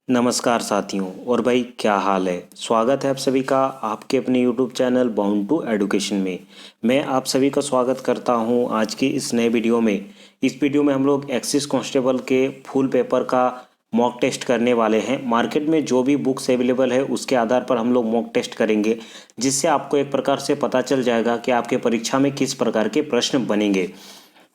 नमस्कार साथियों और भाई क्या हाल है। स्वागत है आप सभी का आपके अपने YouTube channel bound to education में। मैं आप सभी का स्वागत करता हूं आज की इस नए वीडियो में। इस वीडियो में हम लोग एक्सिस कांस्टेबल के फुल पेपर का मॉक टेस्ट करने वाले हैं। मार्केट में जो भी बुक्स अवेलेबल है उसके आधार पर हम लोग मॉक टेस्ट करेंगे, जिससे आपको एक प्रकार से पता चल जाएगा कि आपके परीक्षा में किस प्रकार के प्रश्न बनेंगे।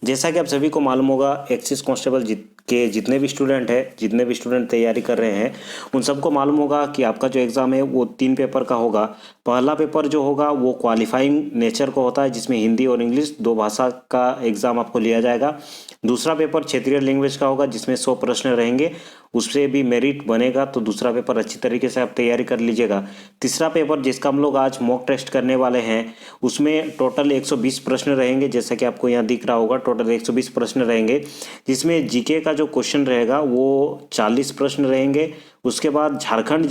जैसा कि आप सभी को मालूम होगा, एक्सिस कांस्टेबल के जितने भी स्टूडेंट तैयारी कर रहे हैं उन सबको मालूम होगा कि आपका जो एग्ज़ाम है वो 3 पेपर का होगा। पहला पेपर जो होगा वो क्वालिफाइंग नेचर का होता है, जिसमें हिंदी और इंग्लिश 2 भाषा का एग्ज़ाम आपको लिया जाएगा। दूसरा पेपर क्षेत्रीय लैंग्वेज का होगा, जिसमें 100 प्रश्न रहेंगे, उससे भी मेरिट बनेगा तो दूसरा पेपर अच्छी तरीके से आप तैयारी कर लीजिएगा। तीसरा पेपर जिसका हम लोग आज मॉक टेस्ट करने वाले हैं, उसमें टोटल 120 प्रश्न रहेंगे। जैसा कि आपको यहाँ दिख रहा होगा, टोटल 120 प्रश्न रहेंगे, जिसमें जीके का जो क्वेश्चन रहेगा वो 40 प्रश्न रहेंगे। उसके बाद झारखंड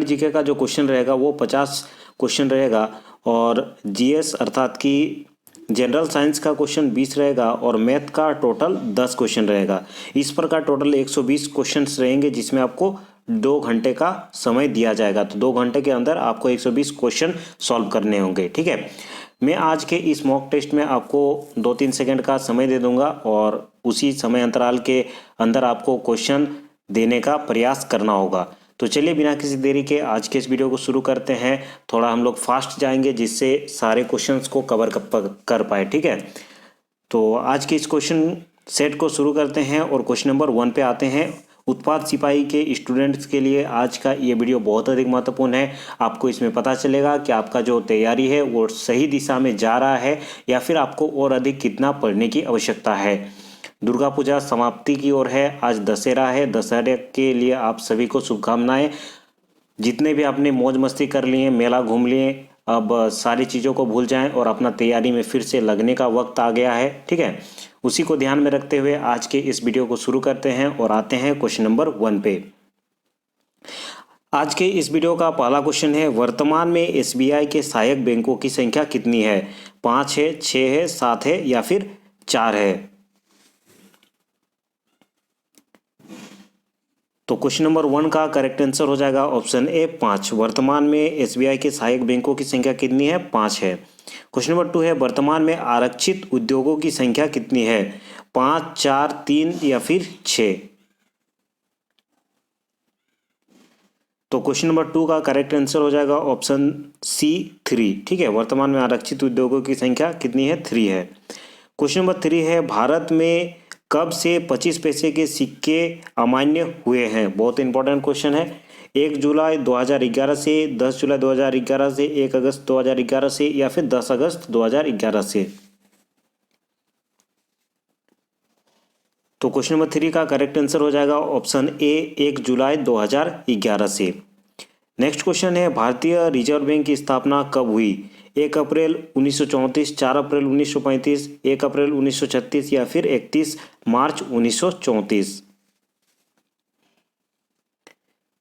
जीके का जो क्वेश्चन रहेगा वो 50 क्वेश्चन रहेगा, और जीएस अर्थात कि जनरल साइंस का क्वेश्चन 20 रहेगा, और मैथ का टोटल 10 क्वेश्चन रहेगा। इस प्रकार टोटल 120 क्वेश्चंस रहेंगे, जिसमें आपको 2 घंटे का समय दिया जाएगा। तो 2 घंटे के अंदर आपको 120 क्वेश्चन सॉल्व करने होंगे। ठीक है, मैं आज के इस मॉक टेस्ट में आपको 2-3 सेकंड का समय दे दूंगा, और उसी समय अंतराल के अंदर आपको क्वेश्चन देने का प्रयास करना होगा। तो चलिए बिना किसी देरी के आज के इस वीडियो को शुरू करते हैं। थोड़ा हम लोग फास्ट जाएंगे, जिससे सारे क्वेश्चंस को कवर कर पाए। ठीक है, तो आज के इस क्वेश्चन सेट को शुरू करते हैं और क्वेश्चन नंबर 1 पे आते हैं। उत्पाद सिपाही के स्टूडेंट्स के लिए आज का ये वीडियो बहुत अधिक महत्वपूर्ण है। आपको इसमें पता चलेगा कि आपका जो तैयारी है वो सही दिशा में जा रहा है, या फिर आपको और अधिक कितना पढ़ने की आवश्यकता है। दुर्गा पूजा समाप्ति की ओर है, आज दशहरा है। दशहरे के लिए आप सभी को शुभकामनाएं। जितने भी आपने मौज मस्ती कर लिए, मेला घूम लिए, अब सारी चीज़ों को भूल जाएं और अपना तैयारी में फिर से लगने का वक्त आ गया है। ठीक है, उसी को ध्यान में रखते हुए आज के इस वीडियो को शुरू करते हैं और आते हैं क्वेश्चन नंबर 1 पे। आज के इस वीडियो का पहला क्वेश्चन है, वर्तमान में एसबीआई के सहायक बैंकों की संख्या कितनी है? 5 है, 6 है, 7 है, या फिर 4 है? तो क्वेश्चन नंबर 1 का करेक्ट आंसर हो जाएगा ऑप्शन ए 5। वर्तमान में एसबीआई के सहायक बैंकों की संख्या कितनी है? 5 है। क्वेश्चन नंबर 2 है, वर्तमान में आरक्षित उद्योगों की संख्या कितनी है? 5, 4, 3 या फिर 6? तो क्वेश्चन नंबर 2 का करेक्ट आंसर हो जाएगा ऑप्शन सी 3। ठीक है, वर्तमान में आरक्षित उद्योगों की संख्या कितनी है? 3 है। क्वेश्चन नंबर 3 है, भारत में कब से 25 पैसे के सिक्के अमान्य हुए हैं? बहुत इंपॉर्टेंट क्वेश्चन है। 1 जुलाई 2011 से, 10 जुलाई 2011 से, 1 अगस्त 2011 से, या फिर 10 अगस्त 2011 से? तो क्वेश्चन नंबर 3 का करेक्ट आंसर हो जाएगा ऑप्शन ए 1 जुलाई 2011 से। नेक्स्ट क्वेश्चन है, भारतीय रिजर्व बैंक की स्थापना कब हुई? 1 अप्रैल 1934, 4 अप्रैल 1935, 1 अप्रैल 1936, या फिर 31 मार्च 1934?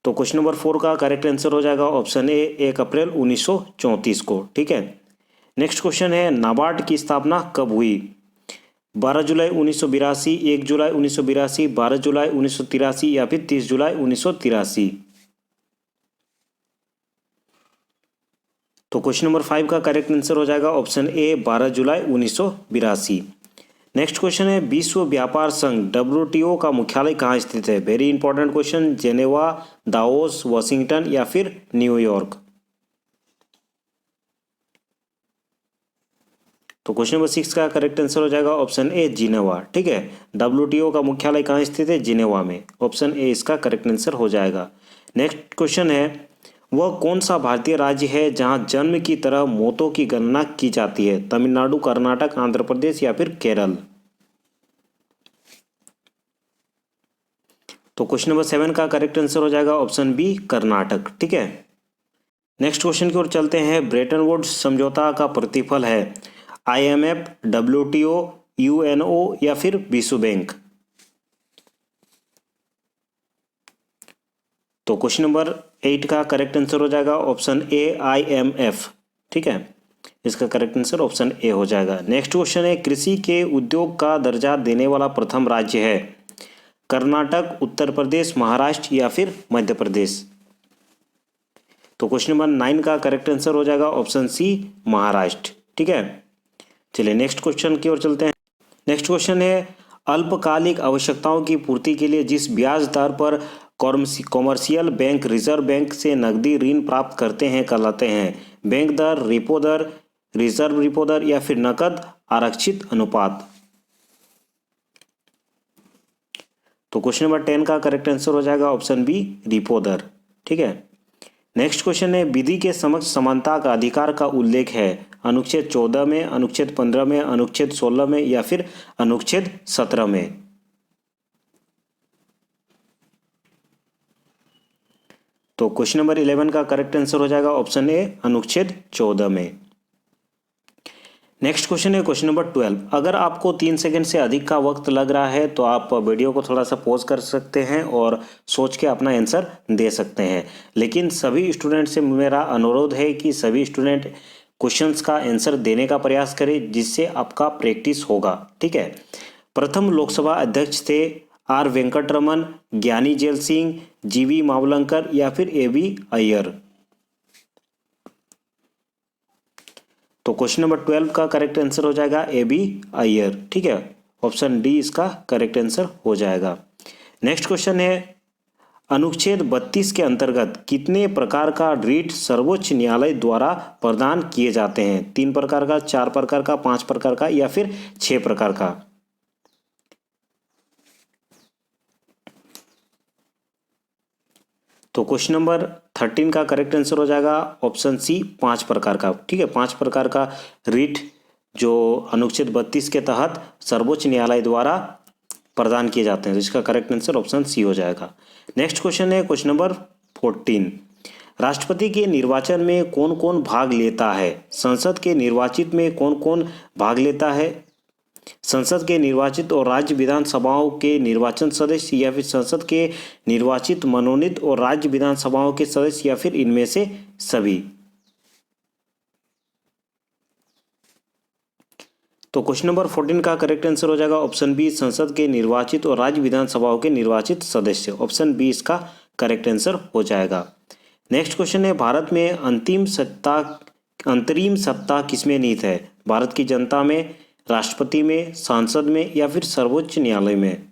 तो क्वेश्चन नंबर 4 का करेक्ट आंसर हो जाएगा ऑप्शन ए 1 अप्रैल 1934 को। ठीक है, नेक्स्ट क्वेश्चन है, नाबार्ड की स्थापना कब हुई? 12 जुलाई 1982, 1 जुलाई 1982, 12 जुलाई 1983, या फिर 30 जुलाई 1983? तो क्वेश्चन नंबर 5 का करेक्ट आंसर हो जाएगा option A 12 July 1982। Next question है, विश्व व्यापार संघ WTO का मुख्यालय कहाँ स्थित है? Very important question. Geneva, Davos, Washington, या फिर न्यूयॉर्क? तो क्वेश्चन नंबर 6 का करेक्ट आंसर हो जाएगा ऑप्शन ए जिनेवा। ठीक है, WTO का मुख्यालय कहाँ स्थित है? जिनेवा में। ऑप्शन ए इसका करेक्ट आंसर हो जाएगा। नेक्स्ट क्वेश्चन है, वह कौन सा भारतीय राज्य है जहां जन्म की तरह मौतों की गणना की जाती है? तमिलनाडु, कर्नाटक, आंध्र प्रदेश, या फिर केरल? तो क्वेश्चन नंबर 7 का करेक्ट आंसर हो जाएगा ऑप्शन बी कर्नाटक। ठीक है, नेक्स्ट क्वेश्चन की ओर चलते हैं। ब्रेटन वुड्स समझौता का प्रतिफल है IMF, WTO, UNO, या फिर विश्व बैंक? तो क्वेश्चन नंबर 8 का करेक्ट आंसर हो जाएगा ऑप्शन ए IMF। ठीक है, इसका करेक्ट आंसर ऑप्शन ए हो जाएगा। नेक्स्ट क्वेश्चन है, कृषि के उद्योग का दर्जा देने वाला प्रथम राज्य है? कर्नाटक, उत्तर प्रदेश, महाराष्ट्र या फिर मध्य प्रदेश। तो क्वेश्चन नंबर 9 का करेक्ट आंसर हो जाएगा ऑप्शन सी महाराष्ट्र। ठीक है, चलिए नेक्स्ट क्वेश्चन की ओर चलते हैं। नेक्स्ट क्वेश्चन है अल्पकालिक आवश्यकताओं की पूर्ति के लिए जिस ब्याज दर पर कॉमर्शियल बैंक रिजर्व बैंक से नकदी ऋण प्राप्त करते हैं कहलाते हैं बैंक दर, रेपो दर, रिजर्व रेपो दर या फिर नकद आरक्षित अनुपात। तो क्वेश्चन नंबर 10 का करेक्ट आंसर हो जाएगा ऑप्शन बी रेपो दर। ठीक है, नेक्स्ट क्वेश्चन है विधि के समक्ष समानता का अधिकार का उल्लेख है अनुच्छेद 14 में, अनुच्छेद 15 में, अनुच्छेद 16 में या फिर अनुच्छेद 17 में। तो क्वेश्चन नंबर 11 का करेक्ट आंसर हो जाएगा ऑप्शन ए अनुच्छेद 14 में। नेक्स्ट क्वेश्चन है क्वेश्चन नंबर 12। अगर आपको 3 सेकंड से अधिक का वक्त लग रहा है तो आप वीडियो को थोड़ा सा पॉज कर सकते हैं और सोच के अपना आंसर दे सकते हैं, लेकिन सभी स्टूडेंट से मेरा अनुरोध है कि सभी स्टूडेंट क्वेश्चंस का आंसर देने का प्रयास करें जिससे आपका प्रैक्टिस होगा। ठीक है, प्रथम लोकसभा अध्यक्ष थे आर वेंकटरमन, ज्ञानी जेल सिंह, जीवी मावलंकर या फिर एबी अय्यर। तो क्वेश्चन नंबर 12 का करेक्ट आंसर हो जाएगा एबी अय्यर। ठीक है, ऑप्शन डी इसका करेक्ट आंसर हो जाएगा। नेक्स्ट क्वेश्चन है अनुच्छेद 32 के अंतर्गत कितने प्रकार का रिट सर्वोच्च न्यायालय द्वारा प्रदान किए जाते हैं? 3 प्रकार का, 4 प्रकार का, 5 प्रकार का या फिर 6 प्रकार का। तो क्वेश्चन नंबर 13 का करेक्ट आंसर हो जाएगा ऑप्शन सी 5 प्रकार का। ठीक है, 5 प्रकार का रिट जो अनुच्छेद 32 के तहत सर्वोच्च न्यायालय द्वारा प्रदान किए जाते हैं, तो इसका करेक्ट आंसर ऑप्शन सी हो जाएगा। नेक्स्ट क्वेश्चन है क्वेश्चन नंबर 14। राष्ट्रपति के निर्वाचन में कौन कौन भाग लेता है? संसद के निर्वाचित में कौन कौन भाग लेता है? संसद के निर्वाचित और राज्य विधानसभाओं के निर्वाचन सदस्य या फिर संसद के निर्वाचित, मनोनीत और राज्य विधानसभाओं के सदस्य या फिर इनमें से सभी। तो क्वेश्चन नंबर 14 का करेक्ट आंसर हो जाएगा ऑप्शन बी संसद के निर्वाचित और राज्य विधानसभाओं के निर्वाचित सदस्य। ऑप्शन बी इसका करेक्ट आंसर हो जाएगा। नेक्स्ट क्वेश्चन है भारत में अंतरिम सत्ता किसमें निहित है? भारत की जनता में, राष्ट्रपति में, सांसद में या फिर सर्वोच्च न्यायालय में।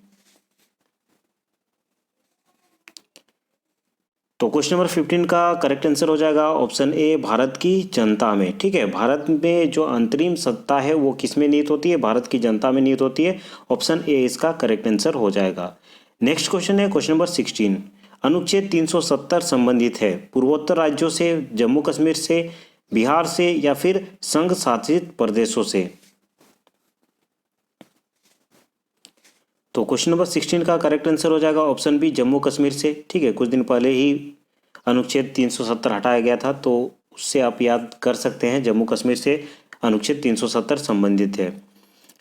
तो क्वेश्चन नंबर 15 का करेक्ट आंसर हो जाएगा ऑप्शन ए भारत की जनता में। ठीक है, भारत में जो अंतरिम सत्ता है वो किस में निहित होती है? भारत की जनता में निहित होती है। ऑप्शन ए इसका करेक्ट आंसर हो जाएगा। नेक्स्ट क्वेश्चन है क्वेश्चन नंबर 16। अनुच्छेद 370 संबंधित है पूर्वोत्तर राज्यों से, जम्मू कश्मीर से, बिहार से या फिर संघ शासित प्रदेशों से। तो क्वेश्चन नंबर 16 का करेक्ट आंसर हो जाएगा ऑप्शन बी जम्मू कश्मीर से। ठीक है, कुछ दिन पहले ही अनुच्छेद 370 हटाया गया था, तो उससे आप याद कर सकते हैं जम्मू कश्मीर से अनुच्छेद 370 संबंधित है।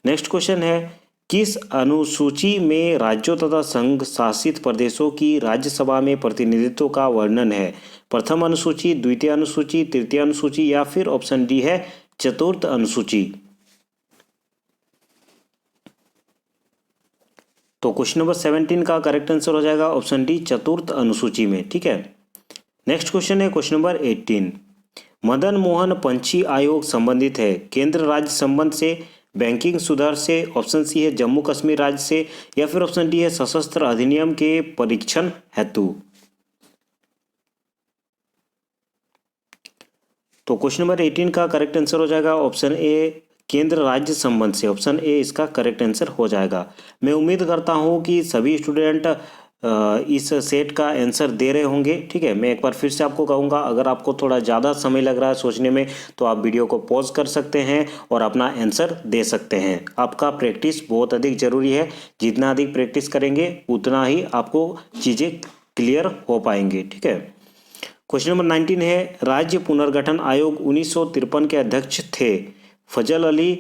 नेक्स्ट क्वेश्चन है किस अनुसूची में राज्यों तथा संघ शासित प्रदेशों की राज्यसभा में प्रतिनिधित्व का वर्णन है? प्रथम अनुसूची, द्वितीय अनुसूची, तृतीय अनुसूची या फिर ऑप्शन डी है चतुर्थ अनुसूची। तो क्वेश्चन नंबर 17 का करेक्ट आंसर हो जाएगा ऑप्शन डी चतुर्थ अनुसूची में। ठीक है, नेक्स्ट क्वेश्चन है क्वेश्चन नंबर 18। मदन मोहन पंछी आयोग संबंधित है केंद्र राज्य संबंध से, बैंकिंग सुधार से, ऑप्शन सी है जम्मू कश्मीर राज्य से या फिर ऑप्शन डी है सशस्त्र अधिनियम के परीक्षण हेतु। तो क्वेश्चन नंबर 18 का करेक्ट आंसर हो जाएगा ऑप्शन ए केंद्र राज्य संबंध से। ऑप्शन ए इसका करेक्ट आंसर हो जाएगा। मैं उम्मीद करता हूं कि सभी स्टूडेंट इस सेट का आंसर दे रहे होंगे। ठीक है, मैं एक बार फिर से आपको कहूँगा अगर आपको थोड़ा ज़्यादा समय लग रहा है सोचने में तो आप वीडियो को पॉज कर सकते हैं और अपना आंसर दे सकते हैं। आपका प्रैक्टिस बहुत अधिक ज़रूरी है, जितना अधिक प्रैक्टिस करेंगे उतना ही आपको चीज़ें क्लियर हो पाएंगे। ठीक है, क्वेश्चन नंबर 19 है राज्य पुनर्गठन आयोग 1953 के अध्यक्ष थे फजल अली,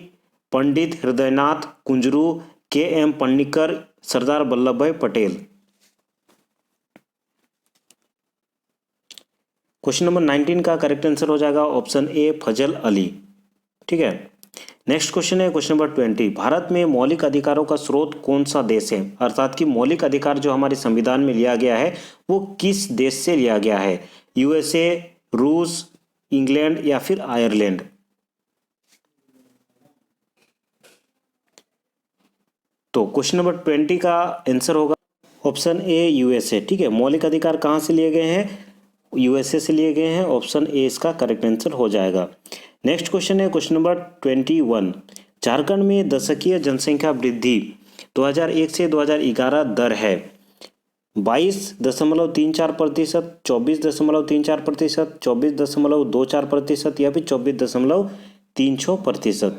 पंडित हृदयनाथ कुंजरू, के.एम. पन्नीकर, सरदार वल्लभ भाई पटेल। क्वेश्चन नंबर 19 का करेक्ट आंसर हो जाएगा ऑप्शन ए फजल अली। ठीक है, नेक्स्ट क्वेश्चन है क्वेश्चन नंबर 20। भारत में मौलिक अधिकारों का स्रोत कौन सा देश है? अर्थात कि मौलिक अधिकार जो हमारे संविधान में लिया गया है वो किस देश से लिया गया है? यूएसए, रूस, इंग्लैंड या फिर आयरलैंड? तो क्वेश्चन नंबर 20 का आंसर होगा ऑप्शन ए यूएसए। ठीक है, मौलिक अधिकार कहाँ से लिए गए हैं? यूएसए से लिए गए हैं। ऑप्शन ए इसका करेक्ट आंसर हो जाएगा। नेक्स्ट क्वेश्चन है क्वेश्चन नंबर 21। झारखंड में दशकीय जनसंख्या वृद्धि 2001 से 2011 दर है 22.34%, 24.34%, 24.24% या फिर 24.36%?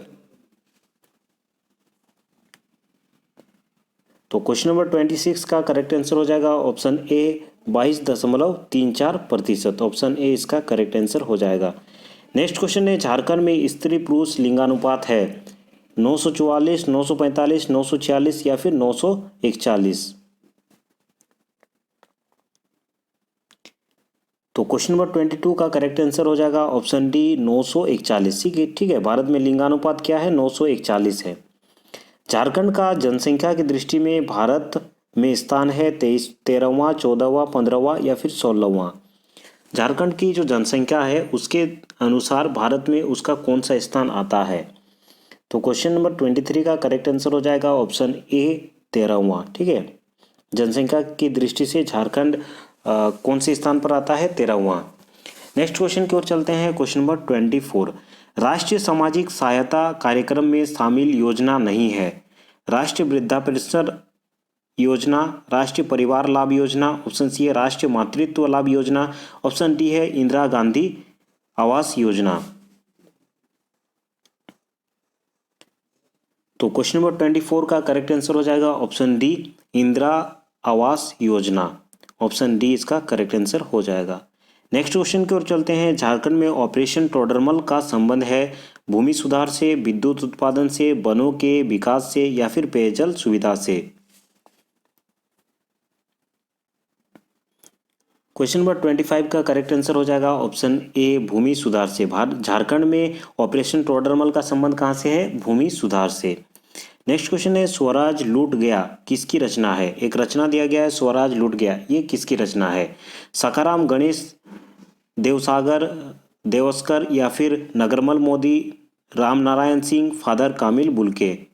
तो क्वेश्चन नंबर 26 का करेक्ट आंसर हो जाएगा ऑप्शन ए 22.34%। ऑप्शन ए इसका करेक्ट आंसर हो जाएगा। नेक्स्ट क्वेश्चन है झारखंड में स्त्री पुरुष लिंगानुपात है 944, 945, 946 या फिर 941? तो क्वेश्चन नंबर 22 का करेक्ट आंसर हो जाएगा ऑप्शन डी 941। ठीक है, भारत में लिंगानुपात क्या है? 941 है। झारखंड का जनसंख्या की दृष्टि में भारत में स्थान है 13वां, 14वां, 15वां या फिर 16वां? झारखंड की जो जनसंख्या है उसके अनुसार भारत में उसका कौन सा स्थान आता है? तो क्वेश्चन नंबर 23 का करेक्ट आंसर हो जाएगा ऑप्शन ए 13वां। ठीक है, जनसंख्या की दृष्टि से झारखंड कौन से स्थान पर आता है? 13वां। नेक्स्ट क्वेश्चन की ओर चलते हैं क्वेश्चन नंबर 24। राष्ट्रीय सामाजिक सहायता कार्यक्रम में शामिल योजना नहीं है? राष्ट्रीय वृद्धा पेंशन योजना, राष्ट्रीय परिवार लाभ योजना, ऑप्शन सी है राष्ट्रीय मातृत्व लाभ योजना, ऑप्शन डी है इंदिरा गांधी आवास योजना। तो क्वेश्चन नंबर 24 का करेक्ट आंसर हो जाएगा option D Indira Awas Yojana. Option D इसका करेक्ट आंसर हो जाएगा। नेक्स्ट क्वेश्चन की ओर चलते हैं। झारखंड में ऑपरेशन टोडरमल का संबंध है भूमि सुधार से, विद्युत उत्पादन से, वनों के विकास से या फिर पेयजल सुविधा से? क्वेश्चन नंबर 25 का करेक्ट आंसर हो जाएगा ऑप्शन ए भूमि सुधार से। झारखंड में ऑपरेशन टोडरमल का संबंध कहाँ से है? भूमि सुधार से। नेक्स्ट क्वेश्चन है स्वराज लूट गया किसकी रचना है? एक रचना दिया गया है स्वराज लूट गया, ये किसकी रचना है? सखाराम गणेश देवसागर देवस्कर या फिर Nagarmal Modi, Ram Narayan Singh, father Camille Bulcke?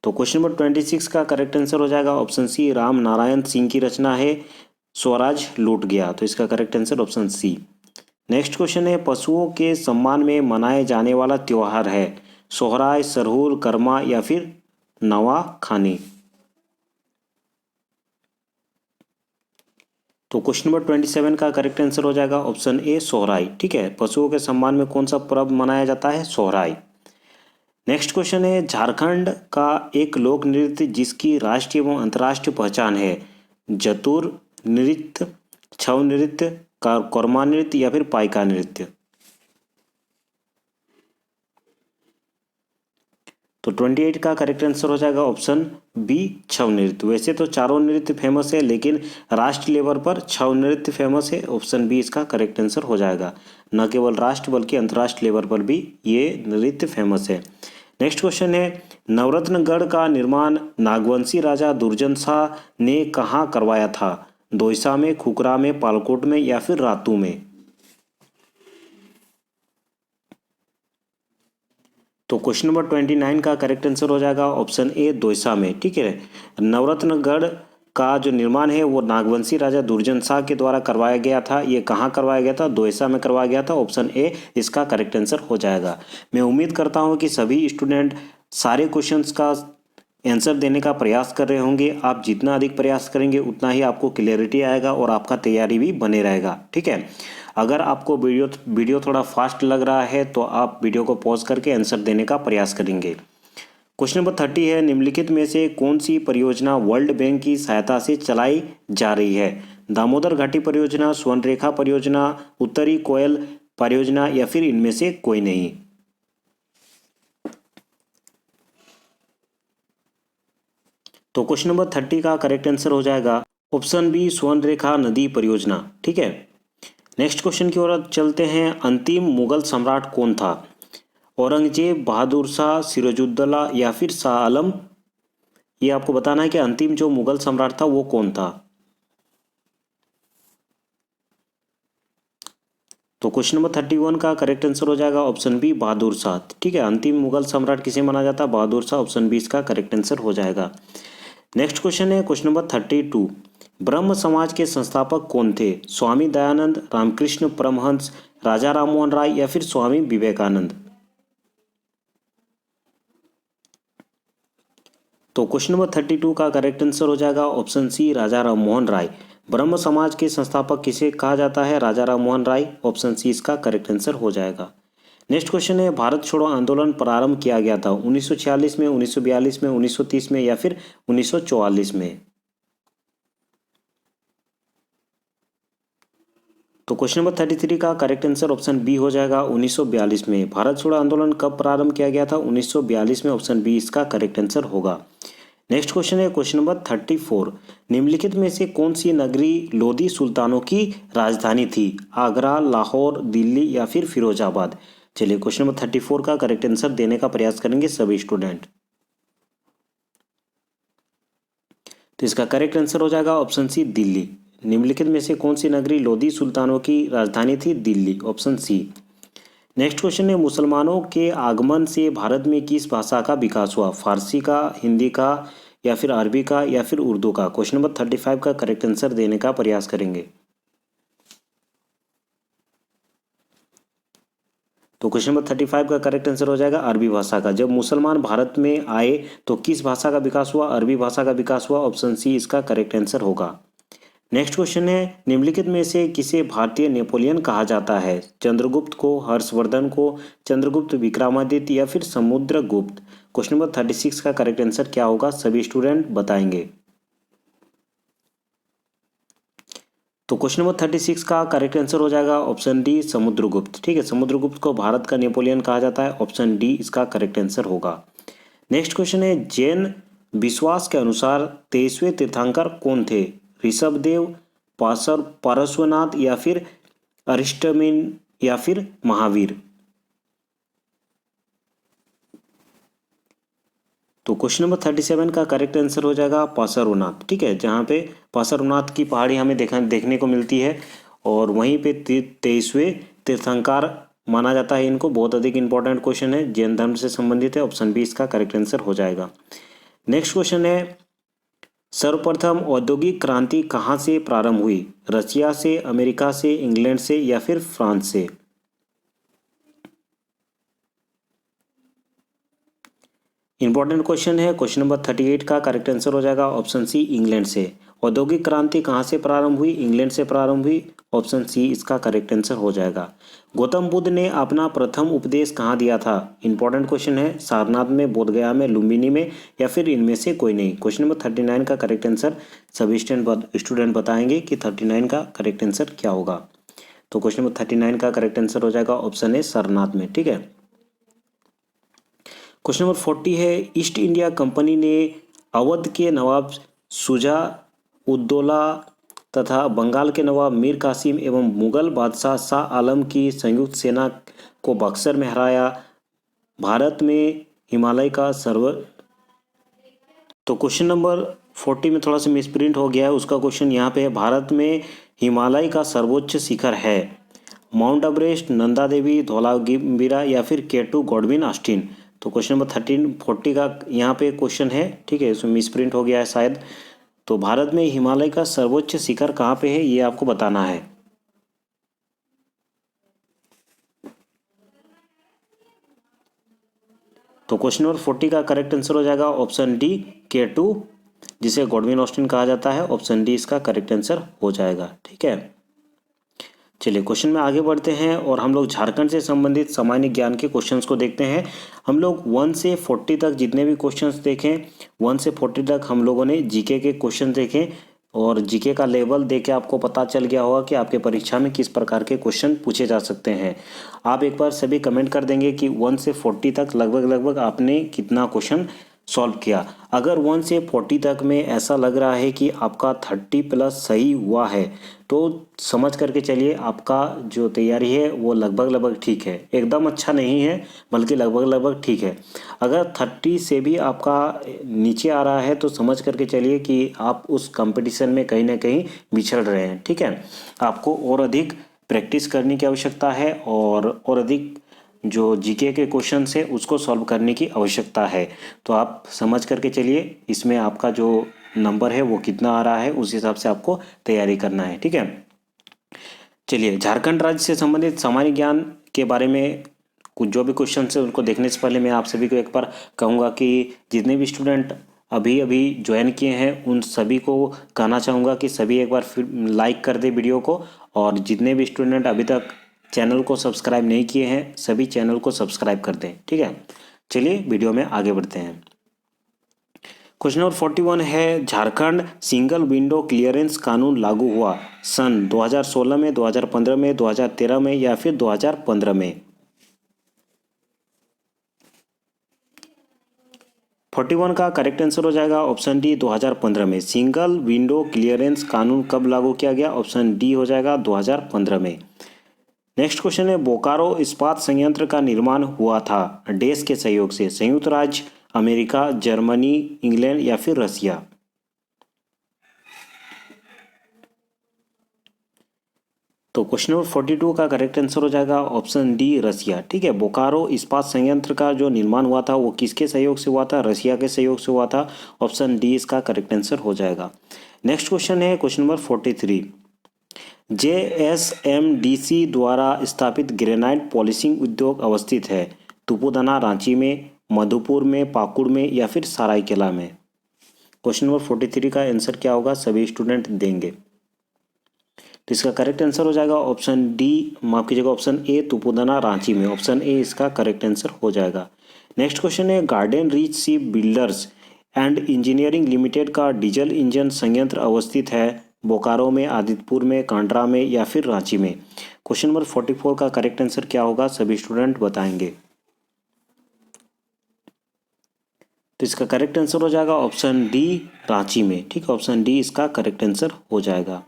तो क्वेश्चन नंबर 26 का करेक्ट आंसर हो जाएगा ऑप्शन सी राम नारायण सिंह की रचना है स्वराज लूट गया। तो इसका correct answer option C. Next question है पशुओं के सम्मान में मनाए जाने वाला त्योहार है सोहराय, सरहुल, करमा या फिर नवाखानी? तो क्वेश्चन नंबर 27 का करेक्ट आंसर हो जाएगा ऑप्शन ए सोहराय। ठीक है, पशुओं के सम्मान में कौन सा पर्व मनाया जाता है? सोहराय। नेक्स्ट क्वेश्चन है झारखंड का एक लोक नृत्य जिसकी राष्ट्रीय एवं अंतर्राष्ट्रीय पहचान है जतुर नृत्य, छऊ नृत्य, कर्मा नृत्य या फिर पाइका नृत्य? तो 28 का करेक्ट आंसर हो जाएगा ऑप्शन बी छऊ नृत्य। वैसे तो चारों नृत्य फेमस है लेकिन राष्ट्रीय लेवल पर छऊ नृत्य फेमस है। ऑप्शन बी इसका करेक्ट आंसर हो जाएगा। न केवल राष्ट्र बल्कि अंतर्राष्ट्रीय लेवल पर भी ये नृत्य फेमस है। नेक्स्ट क्वेश्चन है नवरत्नगढ़ का निर्माण नागवंशी राजा दुर्जन शाह ने कहाँ करवाया था? दोईसा में, खुखरा में, पालकोट में या फिर रातू में? तो क्वेश्चन नंबर 29 का करेक्ट आंसर हो जाएगा ऑप्शन ए दोईसा में। ठीक है, नवरत्नगढ़ का जो निर्माण है वो नागवंशी राजा दुर्जन शाह के द्वारा करवाया गया था। ये कहाँ करवाया गया था? दोईसा में करवाया गया था। ऑप्शन ए इसका करेक्ट आंसर हो जाएगा। मैं उम्मीद करता हूँ कि सभी स्टूडेंट सारे क्वेश्चंस का आंसर देने का प्रयास कर रहे होंगे। आप जितना अधिक प्रयास करेंगे उतना ही आपको क्लियरिटी आएगा और आपका तैयारी भी बने रहेगा। ठीक है, अगर आपको वीडियो थोड़ा फास्ट लग रहा है तो आप वीडियो को पॉज करके आंसर देने का प्रयास करेंगे। क्वेश्चन नंबर 30 है निम्नलिखित में से कौन सी परियोजना वर्ल्ड बैंक की सहायता से चलाई जा रही है? दामोदर घाटी परियोजना, स्वर्णरेखा परियोजना, उत्तरी कोयल परियोजना या फिर इनमें से कोई नहीं? तो क्वेश्चन नंबर 30 का करेक्ट आंसर हो जाएगा ऑप्शन बी स्वर्णरेखा नदी परियोजना। ठीक है, नेक्स्ट क्वेश्चन की ओर चलते हैं। अंतिम मुगल सम्राट कौन था? औरंगजेब, बहादुर शाह, सिराजुद्दौला या फिर शाह आलम? ये आपको बताना है कि अंतिम जो मुगल सम्राट था वो कौन था। तो क्वेश्चन नंबर 31 का करेक्ट आंसर हो जाएगा ऑप्शन बी, बहादुर शाह। ठीक है, अंतिम मुगल सम्राट किसे माना जाता है? बहादुर शाह। ऑप्शन बी इसका करेक्ट आंसर हो जाएगा। नेक्स्ट क्वेश्चन है क्वेश्चन नंबर 32। ब्रह्म समाज के संस्थापक कौन थे? स्वामी दयानंद, रामकृष्ण परमहंस, राजा राममोहन राय या फिर स्वामी विवेकानंद? तो क्वेश्चन नंबर 32 का करेक्ट आंसर हो जाएगा ऑप्शन सी, राजा राममोहन राय। ब्रह्म समाज के संस्थापक किसे कहा जाता है? राजा राममोहन राय। ऑप्शन सी इसका करेक्ट आंसर हो जाएगा। नेक्स्ट क्वेश्चन है, भारत छोड़ो आंदोलन प्रारंभ किया गया था 1946 में, 1942 में, 1930 में या फिर 1944 में? तो क्वेश्चन नंबर 33 का करेक्ट आंसर ऑप्शन बी हो जाएगा 1942 में। भारत छोड़ो आंदोलन कब प्रारंभ किया गया था? 1942 में। ऑप्शन बी इसका करेक्ट आंसर होगा। नेक्स्ट क्वेश्चन है क्वेश्चन नंबर 34। निम्नलिखित में से कौन सी नगरी लोधी सुल्तानों की राजधानी थी? आगरा, लाहौर, दिल्ली या फिर फिरोजाबाद? चलिए क्वेश्चन नंबर 34 का करेक्ट आंसर देने का प्रयास करेंगे सभी स्टूडेंट। तो इसका करेक्ट आंसर हो जाएगा ऑप्शन सी, दिल्ली। निम्नलिखित में से कौन सी नगरी लोधी सुल्तानों की राजधानी थी? Delhi. Option C. Next question है, मुसलमानों के आगमन से भारत में किस भाषा का विकास हुआ? फारसी का, हिंदी का या फिर अरबी का या फिर उर्दू का? क्वेश्चन नंबर 35 का करेक्ट आंसर देने का प्रयास करेंगे। तो क्वेश्चन नंबर 35 का करेक्ट आंसर हो जाएगा अरबी भाषा का। जब मुसलमान भारत में आए तो किस भाषा का विकास हुआ? अरबी भाषा का विकास हुआ। ऑप्शन सी इसका करेक्ट आंसर होगा। नेक्स्ट क्वेश्चन है, निम्नलिखित में से किसे भारतीय नेपोलियन कहा जाता है? चंद्रगुप्त को, हर्षवर्धन को, चंद्रगुप्त विक्रमादित्य या फिर समुद्रगुप्त? क्वेश्चन नंबर 36 का करेक्ट आंसर क्या होगा सभी स्टूडेंट बताएंगे। तो क्वेश्चन नंबर 36 का करेक्ट आंसर हो जाएगा ऑप्शन डी, समुद्रगुप्त। ठीक है, समुद्रगुप्त को भारत का नेपोलियन कहा जाता है। ऑप्शन डी इसका करेक्ट आंसर होगा। नेक्स्ट क्वेश्चन है, जैन विश्वास के अनुसार 23वें तीर्थंकर कौन थे? ऋषभदेव, पार्श्वनाथ या फिर अरिष्टमिन या फिर महावीर? तो क्वेश्चन नंबर 37 का करेक्ट आंसर हो जाएगा पार्श्वनाथ। ठीक है, जहाँ पे पार्श्वनाथ की पहाड़ी हमें देखने को मिलती है और वहीं पे 23वें तीर्थंकर माना जाता है इनको। बहुत अधिक इंपॉर्टेंट क्वेश्चन है, जैन धर्म से संबंधित है। ऑप्शन बी इसका करेक्ट आंसर हो जाएगा। नेक्स्ट क्वेश्चन है, सर्वप्रथम औद्योगिक क्रांति कहाँ से प्रारंभ हुई? रशिया से, अमेरिका से, इंग्लैंड से या फिर फ्रांस से? इंपॉर्टेंट क्वेश्चन है। क्वेश्चन नंबर 38 का करेक्ट आंसर हो जाएगा ऑप्शन सी, इंग्लैंड से। औद्योगिक क्रांति कहाँ से प्रारंभ हुई? इंग्लैंड से प्रारंभ हुई। ऑप्शन सी इसका करेक्ट आंसर हो जाएगा। गौतम बुद्ध ने अपना प्रथम उपदेश कहाँ दिया था? इंपॉर्टेंट क्वेश्चन है। सारनाथ में, बोधगया में, लुम्बिनी में या फिर इनमें से कोई नहीं? क्वेश्चन नंबर 39 का करेक्ट आंसर सभी स्टूडेंट बताएंगे कि 39 का करेक्ट आंसर क्या होगा। तो क्वेश्चन नंबर 39 का करेक्ट आंसर हो जाएगा ऑप्शन ए, सारनाथ में। ठीक है, क्वेश्चन नंबर 40 है, ईस्ट इंडिया कंपनी ने अवध के नवाब शुजा उद्दौला तथा बंगाल के नवाब मीर कासिम एवं मुगल बादशाह शाह आलम की संयुक्त सेना को बक्सर में हराया। भारत में हिमालय का तो क्वेश्चन नंबर 40 में थोड़ा सा मिसप्रिंट हो गया है। उसका क्वेश्चन यहाँ पे है, भारत में हिमालय का सर्वोच्च शिखर है माउंट एवरेस्ट, नंदा देवी, धौलागिरी या फिर K2 गॉडविन ऑस्टिन? तो क्वेश्चन नंबर 40 का यहाँ पे क्वेश्चन है। ठीक है, इसमें मिसप्रिंट हो गया है शायद। तो भारत में हिमालय का सर्वोच्च शिखर कहाँ पे है ये आपको बताना है। तो क्वेश्चन नंबर 40 का करेक्ट आंसर हो जाएगा ऑप्शन डी, K2 जिसे गॉडविन ऑस्टिन कहा जाता है। ऑप्शन डी इसका करेक्ट आंसर हो जाएगा। ठीक है, चलिए क्वेश्चन में आगे बढ़ते हैं और हम लोग झारखंड से संबंधित सामान्य ज्ञान के क्वेश्चंस को देखते हैं। हम लोग 1 से 40 तक जितने भी क्वेश्चंस देखें, 1 से 40 तक हम लोगों ने जीके के क्वेश्चन देखे और जीके का लेवल देख के आपको पता चल गया होगा कि आपके परीक्षा में किस प्रकार के क्वेश्चन पूछे जा सकते हैं। आप एक बार सभी कमेंट कर देंगे कि 1 से 40 तक लगभग आपने कितना क्वेश्चन सॉल्व किया। अगर 1 से 40 तक में ऐसा लग रहा है कि आपका 30 प्लस सही हुआ है तो समझ करके चलिए आपका जो तैयारी है वो लगभग ठीक है, एकदम अच्छा नहीं है बल्कि लगभग ठीक है। अगर 30 से भी आपका नीचे आ रहा है तो समझ करके चलिए कि आप उस कंपटीशन में कहीं ना कहीं बिछड़ रहे हैं, ठीक है। आपको और अधिक प्रैक्टिस करने की आवश्यकता है और अधिक जो जीके के क्वेश्चन है उसको सॉल्व करने की आवश्यकता है। तो आप समझ करके चलिए इसमें आपका जो नंबर है वो कितना आ रहा है, उस हिसाब से आपको तैयारी करना है, ठीक है। चलिए, झारखंड राज्य से संबंधित सामान्य ज्ञान के बारे में कुछ जो भी क्वेश्चन है उनको देखने से पहले मैं आप सभी को एक बार कहूँगा कि जितने भी स्टूडेंट अभी अभी ज्वाइन किए हैं उन सभी को कहना चाहूँगा कि सभी एक बार फिर लाइक कर दे वीडियो को, और जितने भी स्टूडेंट अभी तक चैनल को सब्सक्राइब नहीं किए हैं सभी चैनल को सब्सक्राइब कर दें, ठीक है। चलिए वीडियो में आगे बढ़ते हैं। क्वेश्चन नंबर 41 है, झारखंड सिंगल विंडो क्लियरेंस कानून लागू हुआ सन 2016 में, 2015 में, 2013 में या फिर 2015 में। 41 का करेक्ट आंसर हो जाएगा ऑप्शन डी 2015 में। सिंगल विंडो क्लियरेंस कानून कब लागू किया गया? ऑप्शन डी हो जाएगा 2015 में। नेक्स्ट क्वेश्चन है, बोकारो इस्पात संयंत्र का निर्माण हुआ था देश के सहयोग से, संयुक्त राज्य अमेरिका, जर्मनी, इंग्लैंड या फिर रसिया। तो क्वेश्चन नंबर 42 का करेक्ट आंसर हो जाएगा ऑप्शन डी रसिया, ठीक है। बोकारो इस्पात संयंत्र का जो निर्माण हुआ था वो किसके सहयोग से हुआ था? रसिया के सहयोग से हुआ था। ऑप्शन डी इसका करेक्ट आंसर हो जाएगा। नेक्स्ट क्वेश्चन है क्वेश्चन नंबर 43, JSMDC द्वारा स्थापित ग्रेनाइट पॉलिशिंग उद्योग अवस्थित है तुपुदाना, रांची में, मधुपुर में, पाकुड़ में या फिर सरायकेला में। क्वेश्चन नंबर 43 का आंसर क्या होगा सभी स्टूडेंट देंगे। तो इसका करेक्ट आंसर हो जाएगा ऑप्शन डी, माफ कीजिएगा ऑप्शन ए तुपुदाना, रांची में। ऑप्शन ए इसका करेक्ट आंसर हो जाएगा। नेक्स्ट क्वेश्चन है, garden reach ship builders and engineering limited का डीजल इंजन संयंत्र अवस्थित है बोकारो में, आदितपुर में, कांड्रा में या फिर रांची में। क्वेश्चन नंबर 44 का करेक्ट आंसर क्या होगा सभी स्टूडेंट बताएंगे। तो इसका करेक्ट आंसर हो जाएगा ऑप्शन डी रांची में, ठीक है। ऑप्शन डी इसका करेक्ट आंसर हो जाएगा।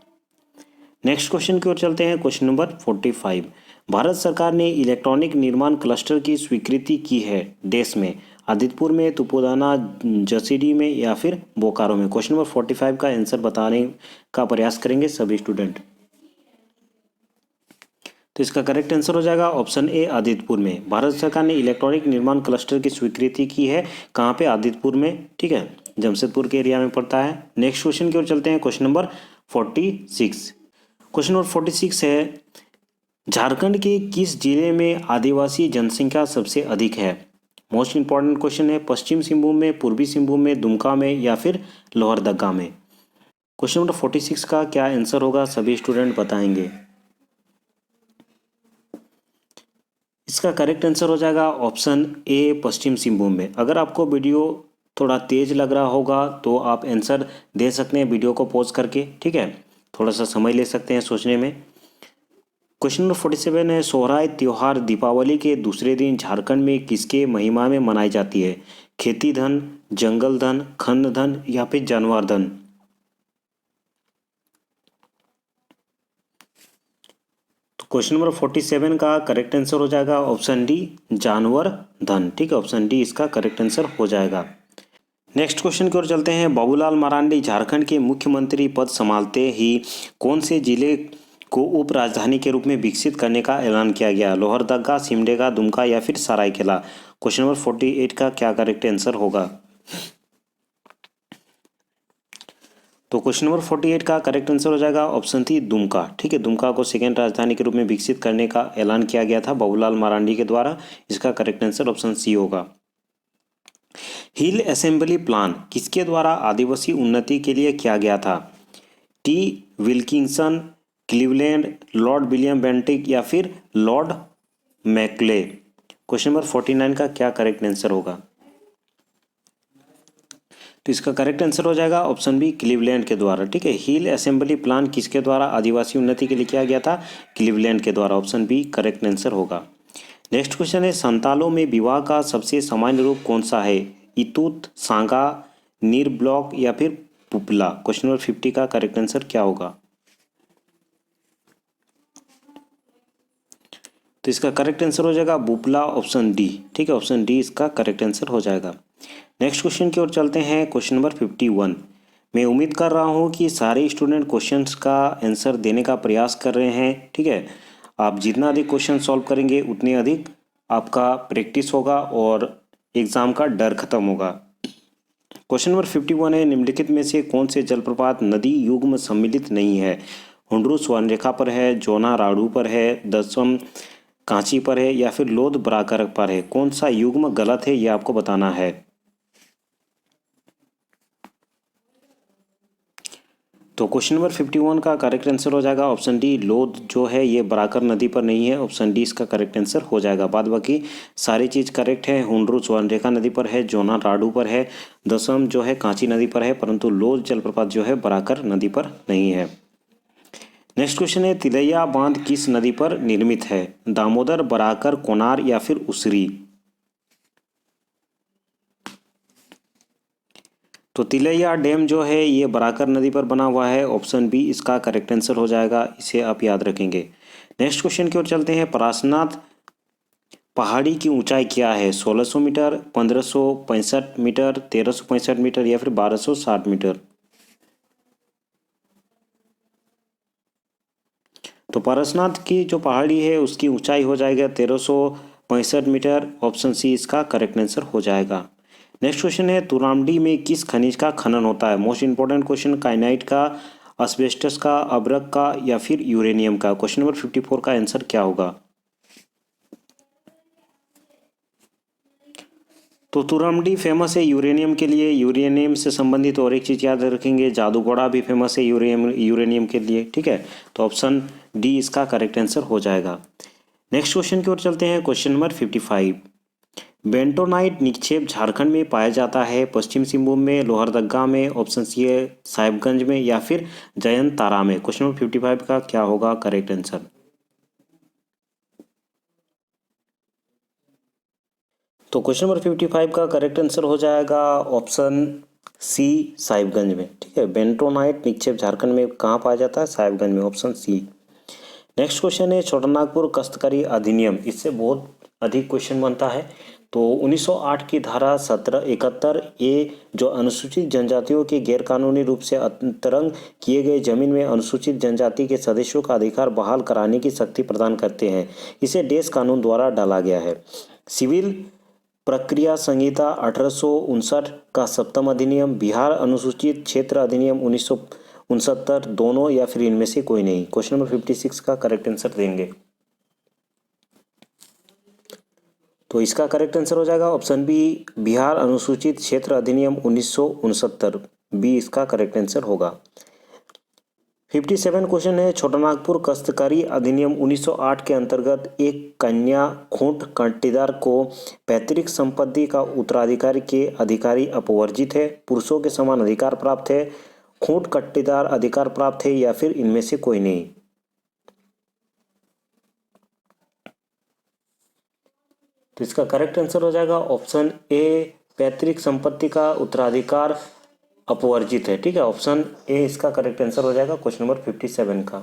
नेक्स्ट क्वेश्चन की ओर चलते हैं। क्वेश्चन नंबर 45, भारत सरकार ने इलेक्ट्रॉनिक निर्माण क्लस्टर की स्वीकृति की है देश में, आदितपुर में, तुपुदाना, जसीडी में या फिर बोकारो में। क्वेश्चन नंबर 45 का आंसर बताने का प्रयास करेंगे सभी स्टूडेंट। तो इसका करेक्ट आंसर हो जाएगा ऑप्शन ए आदितपुर में। भारत सरकार ने इलेक्ट्रॉनिक निर्माण क्लस्टर की स्वीकृति की है कहाँ पे? आदितपुर में, ठीक है, जमशेदपुर के एरिया में पड़ता है। नेक्स्ट क्वेश्चन की ओर चलते हैं। क्वेश्चन नंबर 46, क्वेश्चन नंबर 46 है, झारखंड के किस जिले में आदिवासी जनसंख्या सबसे अधिक है? मोस्ट इंपॉर्टेंट क्वेश्चन है। पश्चिम सिंहभूम में, पूर्वी सिंहभूम में, दुमका में या फिर लोहरदगा में। क्वेश्चन नंबर 46 का क्या आंसर होगा सभी स्टूडेंट बताएंगे। इसका करेक्ट आंसर हो जाएगा ऑप्शन ए पश्चिम सिंहभूम में। अगर आपको वीडियो थोड़ा तेज लग रहा होगा तो आप आंसर दे सकते हैं वीडियो को पॉज करके, ठीक है, थोड़ा सा समय ले सकते हैं सोचने में। क्वेश्चन नंबर 47 है, सोहराय त्योहार दीपावली के दूसरे दिन झारखंड में किसके महिमा में मनाई जाती है? खेती धन, जंगल धन, खन धन या फिर जानवर धन। तो क्वेश्चन नंबर 47 का करेक्ट आंसर हो जाएगा ऑप्शन डी जानवर धन, ठीक है। ऑप्शन डी इसका करेक्ट आंसर हो जाएगा। नेक्स्ट क्वेश्चन की ओर चलते हैं। बाबूलाल मरांडी झारखंड के मुख्यमंत्री पद संभालते ही कौन से जिले को उप राजधानी के रूप में विकसित करने का ऐलान किया गया? लोहरदगा, सिमडेगा, दुमका या फिर सरायकेला। क्वेश्चन नंबर 48 का क्या करेक्ट आंसर होगा? तो क्वेश्चन नंबर 48 का करेक्ट आंसर हो जाएगा ऑप्शन सी दुमका, ठीक है। दुमका को सेकेंड राजधानी के रूप में विकसित करने का ऐलान किया गया था बाबूलाल मरांडी के द्वारा। इसका करेक्ट आंसर ऑप्शन सी होगा। हिल असेंबली प्लान किसके द्वारा आदिवासी उन्नति के लिए किया गया था? T Wilkinson, Cleveland, Lord William Bentinck या फिर लॉर्ड मैकले। क्वेश्चन नंबर 49 का क्या करेक्ट आंसर होगा? तो इसका करेक्ट आंसर हो जाएगा ऑप्शन बी क्लीवलैंड के द्वारा, ठीक है। हिल असेंबली प्लान किसके द्वारा आदिवासी उन्नति के लिए किया गया था? क्लीवलैंड के द्वारा। ऑप्शन बी करेक्ट आंसर होगा। नेक्स्ट क्वेश्चन है, संतालों में विवाह का सबसे सामान्य रूप कौन सा है? इतूत, सांगा, नीर ब्लॉक या फिर पुपला। क्वेश्चन नंबर 50 का करेक्ट आंसर क्या होगा? तो इसका करेक्ट आंसर हो जाएगा बुपला, ऑप्शन डी। ठीक है, ऑप्शन डी इसका करेक्ट आंसर हो जाएगा। नेक्स्ट क्वेश्चन की ओर चलते हैं, क्वेश्चन नंबर 51। मैं उम्मीद कर रहा हूँ कि सारे स्टूडेंट क्वेश्चंस का आंसर देने का प्रयास कर रहे हैं। ठीक है, आप जितना अधिक क्वेश्चन सॉल्व करेंगे उतने अधिक आपका प्रैक्टिस होगा और एग्जाम का डर खत्म होगा। क्वेश्चन नंबर 51 है, निम्नलिखित में से कौन से जलप्रपात नदी युग्म सम्मिलित नहीं है? हुंड्रू स्वर्णरेखा पर है, जोना राड़ू पर है, दसम कांची पर है या फिर लोध बराकर पर है? कौन सा युग्म गलत है ये आपको बताना है। तो क्वेश्चन नंबर 51 का करेक्ट आंसर हो जाएगा ऑप्शन डी, लोध जो है ये बराकर नदी पर नहीं है। ऑप्शन डी इसका करेक्ट आंसर हो जाएगा। बाद बाकी सारी चीज़ करेक्ट है। हुंड्रू स्वर्णरेखा नदी पर है, जोना राडू पर है, दसम जो है कांची नदी पर है, परंतु लोध जलप्रपात जो है बराकर नदी पर नहीं है। नेक्स्ट क्वेश्चन है, तिलैया बांध किस नदी पर निर्मित है? दामोदर, बराकर, कोनार या फिर उसरी? तो तिलैया डैम जो है ये बराकर नदी पर बना हुआ है। ऑप्शन बी इसका करेक्ट आंसर हो जाएगा, इसे आप याद रखेंगे। नेक्स्ट क्वेश्चन की ओर चलते हैं, पारसनाथ पहाड़ी की ऊंचाई क्या है? 1600 मीटर, 1565 मीटर, 1365 मीटर या फिर 1260 मीटर? तो पारसनाथ की जो पहाड़ी है उसकी ऊंचाई हो जाएगा 1365 मीटर। ऑप्शन सी इसका करेक्ट आंसर हो जाएगा। नेक्स्ट क्वेश्चन है, तुरामडी में किस खनिज का खनन होता है? मोस्ट इंपॉर्टेंट क्वेश्चन, काइनाइट का, अस्बेस्टस का, अब्रक का या फिर यूरेनियम का? क्वेश्चन नंबर 54 का आंसर क्या होगा? तो तुरामडी फेमस है यूरेनियम के लिए। यूरेनियम से संबंधित और एक चीज़ याद रखेंगे, जादूगोड़ा भी फेमस है यूरेनियम के लिए। ठीक है, तो ऑप्शन डी इसका करेक्ट आंसर हो जाएगा। नेक्स्ट क्वेश्चन की ओर चलते हैं, क्वेश्चन नंबर 55। बेंटोनाइट निक्षेप झारखंड में पाया जाता है? पश्चिम सिंहभूम में, लोहरदग्गा में, ऑप्शन सी है साहिबगंज में या फिर जयंत तारा में? क्वेश्चन नंबर 55 का क्या होगा करेक्ट आंसर? तो क्वेश्चन नंबर 55 का करेक्ट आंसर हो जाएगा ऑप्शन सी, साहिबगंज में। ठीक है, बेंटोनाइट निक्षेप झारखंड में कहाँ पाया जाता है? साहिबगंज में, ऑप्शन सी। नेक्स्ट क्वेश्चन है, छोटानागपुर काश्तकारी अधिनियम, इससे बहुत अधिक क्वेश्चन बनता है। तो 1908 की धारा 1771 ए जो अनुसूचित जनजातियों के गैरकानूनी रूप से अंतरंग किए गए जमीन में अनुसूचित जनजाति के सदस्यों का अधिकार बहाल कराने की शक्ति प्रदान करते हैं। इसे देश कानून द्वारा डाला गया है। सिविल प्रक्रिया संहिता 1859 का 7वां अधिनियम, बिहार अनुसूचित क्षेत्र अधिनियम 1969, दोनों या फिर इनमें से कोई नहीं? क्वेश्चन नंबर 56 का करेक्ट आंसर देंगे। तो इसका करेक्ट आंसर हो जाएगा ऑप्शन बी, बिहार अनुसूचित क्षेत्र अधिनियम 1969, बी इसका करेक्ट आंसर होगा। 57 क्वेश्चन है, छोटानागपुर काश्तकारी अधिनियम 1908 के अंतर्गत एक कन्या खूंट कांटेदार को पैतृक संपत्ति का उत्तराधिकारी के अधिकारी अपवर्जित है, पुरुषों के समान अधिकार प्राप्त है, खूंट कट्टेदार अधिकार प्राप्त है या फिर इनमें से कोई नहीं? तो इसका करेक्ट आंसर हो जाएगा ऑप्शन ए, पैतृक संपत्ति का उत्तराधिकार अपवर्जित है। ठीक है, ऑप्शन ए इसका करेक्ट आंसर हो जाएगा क्वेश्चन नंबर 57 का।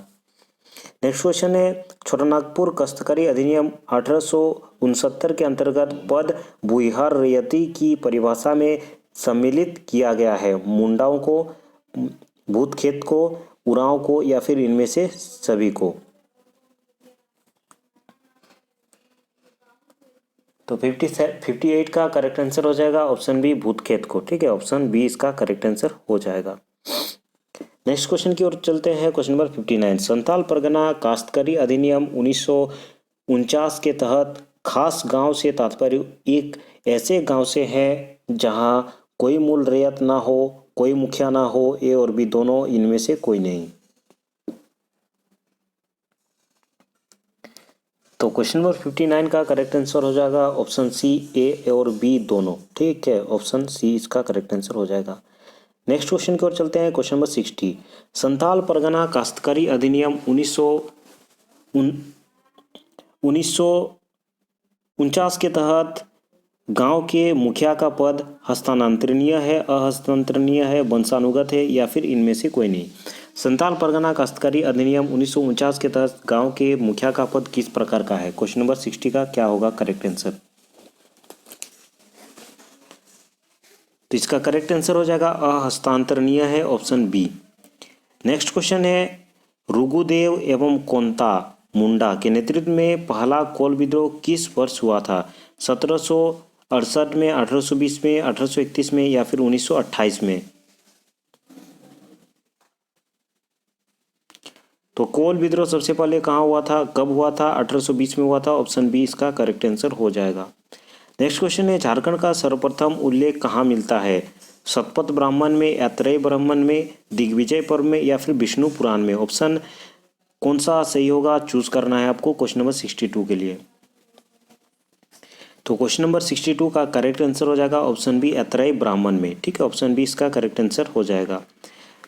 नेक्स्ट क्वेश्चन है, छोटानागपुर काश्तकारी अधिनियम 1869 के अंतर्गत पद बुइहार रैयती की परिभाषा में सम्मिलित किया गया है? मुंडाओं को, भूतखेत को, उरांव को या फिर इनमें से सभी को? तो 58 का करेक्ट आंसर हो जाएगा ऑप्शन बी, भूतखेत को। ठीक है, ऑप्शन बी इसका करेक्ट आंसर हो जाएगा। नेक्स्ट क्वेश्चन की ओर चलते हैं, क्वेश्चन नंबर 59। संताल परगना काश्तकारी अधिनियम 1949 के तहत खास गांव से तात्पर्य एक ऐसे गांव से है जहां कोई मूल रैयत ना हो, कोई मुखिया ना हो, ए और बी दोनों, इनमें से कोई नहीं? तो क्वेश्चन नंबर 59 का करेक्ट आंसर हो जाएगा ऑप्शन सी, ए और बी दोनों। ठीक है, ऑप्शन सी इसका करेक्ट आंसर हो जाएगा। नेक्स्ट क्वेश्चन की ओर चलते हैं, क्वेश्चन नंबर 60। संताल परगना काश्तकारी अधिनियम 1949 के तहत गांव के मुखिया का पद हस्तांतरणीय है, अहस्तांतरणीय है, वंशानुगत है या फिर इनमें से कोई नहीं। संथाल परगना काश्तकारी अधिनियम 1949 के तहत गांव के मुखिया का पद किस प्रकार का है? क्वेश्चन नंबर 60 का क्या होगा करेक्ट आंसर? तो इसका करेक्ट आंसर हो जाएगा अहस्तांतरणीय है, ऑप्शन बी। नेक्स्ट क्वेश्चन है, रुगुदेव एवं कोंता मुंडा के नेतृत्व में पहला कोल विद्रोह किस वर्ष हुआ था? 1768 में, 1820 में, 1831 में या फिर 1928 में? तो कोल विद्रोह सबसे पहले कहाँ हुआ था, कब हुआ था? 1820 में हुआ था, ऑप्शन बी इसका करेक्ट आंसर हो जाएगा। नेक्स्ट क्वेश्चन है, झारखंड का सर्वप्रथम उल्लेख कहाँ मिलता है? शतपथ ब्राह्मण में, यात्रेय ब्राह्मण में, दिग्विजय पर्व में या फिर विष्णु पुराण में? ऑप्शन कौन सा सही होगा चूज करना है आपको क्वेश्चन नंबर 62 के लिए। तो क्वेश्चन नंबर 62 का करेक्ट आंसर हो जाएगा ऑप्शन बी, यात्रेय ब्राह्मण में। ठीक है, ऑप्शन बी इसका करेक्ट आंसर हो जाएगा।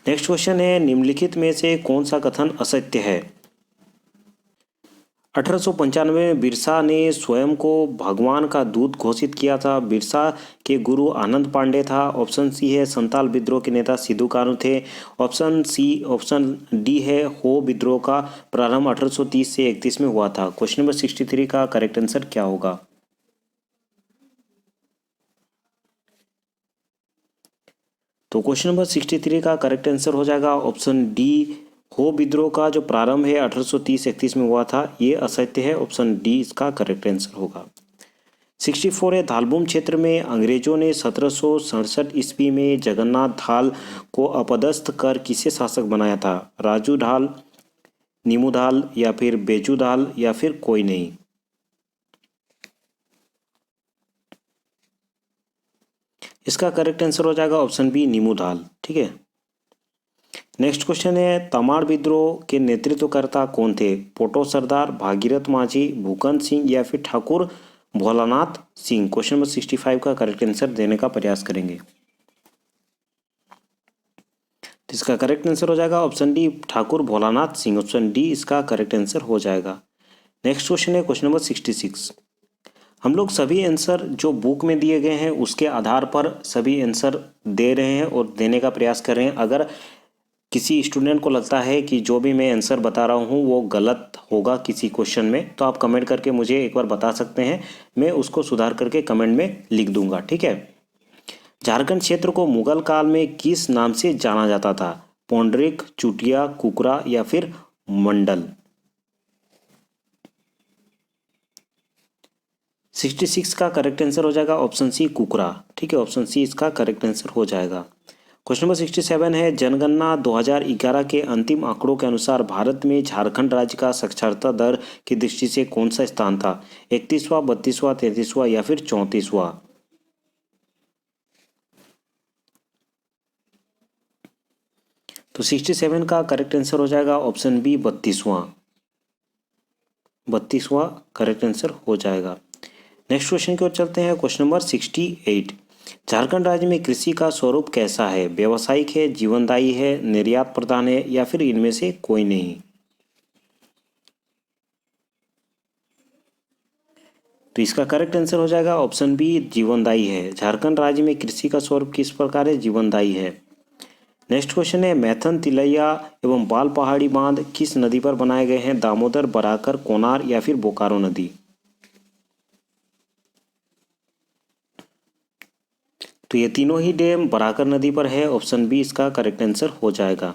नेक्स्ट क्वेश्चन है, निम्नलिखित में से कौन सा कथन असत्य है? 1895 में बिरसा ने स्वयं को भगवान का दूत घोषित किया था। बिरसा के गुरु आनंद पांडे था। ऑप्शन सी है संताल विद्रोह के नेता सिद्धू कान्हू थे। ऑप्शन डी है हो विद्रोह का प्रारंभ 1830 से 31 में हुआ था। क्वेश्चन नंबर 63 का करेक्ट आंसर क्या होगा? तो क्वेश्चन नंबर 63 का करेक्ट आंसर हो जाएगा ऑप्शन डी, हो विद्रोह का जो प्रारंभ है 1830-31 में हुआ था, ये असत्य है। ऑप्शन डी इसका करेक्ट आंसर होगा। 64 है, धालबूम क्षेत्र में अंग्रेजों ने 1767 ईस्वी में जगन्नाथ ढाल को अपदस्थ कर किसे शासक बनाया था? राजू ढाल, नीमू ढाल या फिर बेजू ढाल या फिर कोई नहीं? इसका करेक्ट आंसर हो जाएगा ऑप्शन बी, नीमू ढाल। ठीक है, नेक्स्ट क्वेश्चन है, तमाड़ विद्रोह के नेतृत्वकर्ता कौन थे? पोटो सरदार, भागीरथ माझी, भूकंप सिंह या फिर ठाकुर भोलानाथ सिंह? क्वेश्चन नंबर 65 का करेक्ट आंसर देने का प्रयास करेंगे। तो इसका करेक्ट आंसर हो जाएगा option D, Thakur Bholanath Singh. Option D इसका करेक्ट आंसर हो जाएगा। नेक्स्ट क्वेश्चन है क्वेश्चन नंबर 66। हम लोग सभी आंसर जो बुक में दिए गए हैं उसके आधार पर सभी आंसर दे रहे हैं और देने का प्रयास कर रहे हैं। अगर किसी स्टूडेंट को लगता है कि जो भी मैं आंसर बता रहा हूँ वो गलत होगा किसी क्वेश्चन में, तो आप कमेंट करके मुझे एक बार बता सकते हैं, मैं उसको सुधार करके कमेंट में लिख दूंगा। ठीक है, झारखंड क्षेत्र को मुगल काल में किस नाम से जाना जाता था? पौंडरिक, चुटिया, कुकरा या फिर मंडल? 66 का करेक्ट आंसर हो जाएगा ऑप्शन सी, कुकरा। ठीक है, ऑप्शन सी इसका करेक्ट आंसर हो जाएगा। क्वेश्चन नंबर 67 है, जनगणना 2011 के अंतिम आंकड़ों के अनुसार भारत में झारखंड राज्य का साक्षरता दर की दृष्टि से कौन सा स्थान था? 31वां, 32वां, 33वां या फिर 34वां? तो 67 का करेक्ट आंसर हो जाएगा ऑप्शन बी, 32वां। 32वां करेक्ट आंसर हो जाएगा। नेक्स्ट क्वेश्चन की ओर चलते हैं, क्वेश्चन नंबर 68। झारखंड राज्य में कृषि का स्वरूप कैसा है? व्यावसायिक है, जीवनदायी है, निर्यात प्रधान है या फिर इनमें से कोई नहीं? तो इसका करेक्ट आंसर हो जाएगा ऑप्शन बी, जीवनदायी है। झारखंड राज्य में कृषि का स्वरूप किस प्रकार है? जीवनदायी है। नेक्स्ट क्वेश्चन है, मैथन, तिलैया एवं बाल पहाड़ी बांध किस नदी पर बनाए गए हैं? दामोदर, बराकर, कोनार या फिर बोकारो नदी? तो ये तीनों ही डैम बराकर नदी पर है। ऑप्शन बी इसका करेक्ट आंसर हो जाएगा।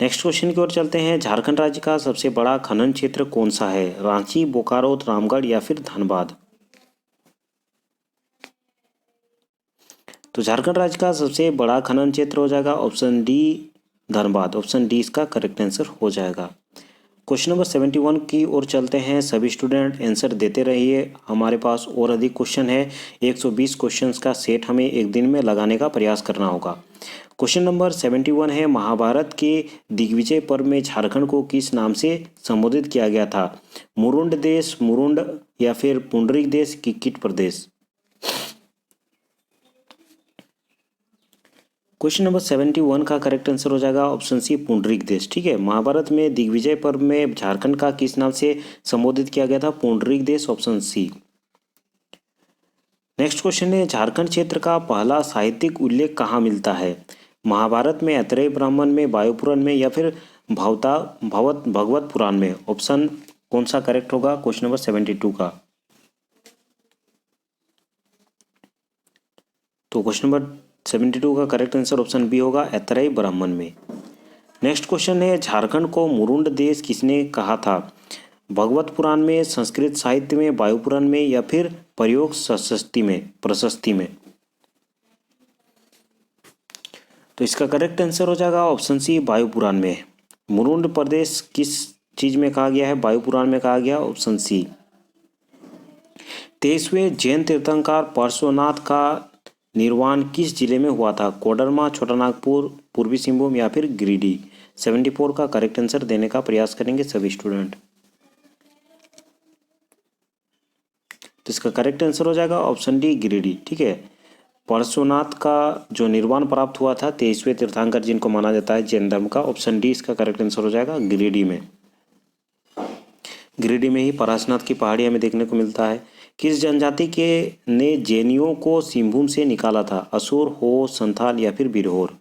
नेक्स्ट क्वेश्चन की ओर चलते हैं, झारखंड राज्य का सबसे बड़ा खनन क्षेत्र कौन सा है? रांची, बोकारो, रामगढ़ या फिर धनबाद? तो झारखंड राज्य का सबसे बड़ा खनन क्षेत्र हो जाएगा option D, Dhanbad. Option D इसका करेक्ट आंसर हो जाएगा। क्वेश्चन नंबर 71 की ओर चलते हैं। सभी स्टूडेंट आंसर देते रहिए, हमारे पास और अधिक क्वेश्चन है। 120 क्वेश्चंस का सेट हमें एक दिन में लगाने का प्रयास करना होगा। क्वेश्चन नंबर 71 है, महाभारत के दिग्विजय पर्व में झारखंड को किस नाम से संबोधित किया गया था? मुरुंड देश, मुरुंड या फिर पुंडरिक देश की कीट प्रदेश? क्वेश्चन नंबर 71 का करेक्ट आंसर हो जाएगा ऑप्शन सी, पुंडरिक देश। ठीक है, महाभारत में दिग्विजय पर्व में झारखंड का किस नाम से संबोधित किया गया था? पुंडरिक देश। Option C. नेक्स्ट क्वेश्चन है झारखंड क्षेत्र का पहला साहित्यिक उल्लेख कहाँ मिलता है? महाभारत में, ऐतरेय ब्राह्मण में, वायुपुराण में या फिर भगवत पुराण में? ऑप्शन कौन सा करेक्ट होगा क्वेश्चन नंबर 72 का? तो क्वेश्चन नंबर 72 का करेक्ट आंसर ऑप्शन बी होगा, ऐतरेय ब्राह्मण में। नेक्स्ट क्वेश्चन है झारखंड को मुरुंड देश किसने कहा था? भगवत पुराण में, संस्कृत साहित्य में, वायुपुराण में या फिर प्रयोग प्रशस्ति में? तो इसका करेक्ट आंसर हो जाएगा ऑप्शन सी, वायुपुराण में। मुरुंड प्रदेश किस चीज में कहा गया है? वायुपुराण में कहा गया, ऑप्शन सी। 23वें जैन तीर्थंकर पार्श्वनाथ का निर्वाण किस जिले में हुआ था? कोडरमा, छोटानागपुर, पूर्वी सिंहभूम या फिर गिरिडीह? 74 का करेक्ट आंसर देने का प्रयास करेंगे सभी स्टूडेंट। तो इसका करेक्ट आंसर हो जाएगा ऑप्शन डी, गिरिडीह। ठीक है, पार्श्वनाथ का जो निर्वाण प्राप्त हुआ था 23वें तीर्थंकर जिनको माना जाता है जैन धर्म का, ऑप्शन डी इसका करेक्ट आंसर हो जाएगा, गिरिडीह में। गिरिडीह में ही पारसनाथ की पहाड़ी हमें देखने को मिलता है। किस जनजाति के ने जैनियों को सिंहभूम से निकाला था? असुर, हो, संथाल या फिर बिरहोर?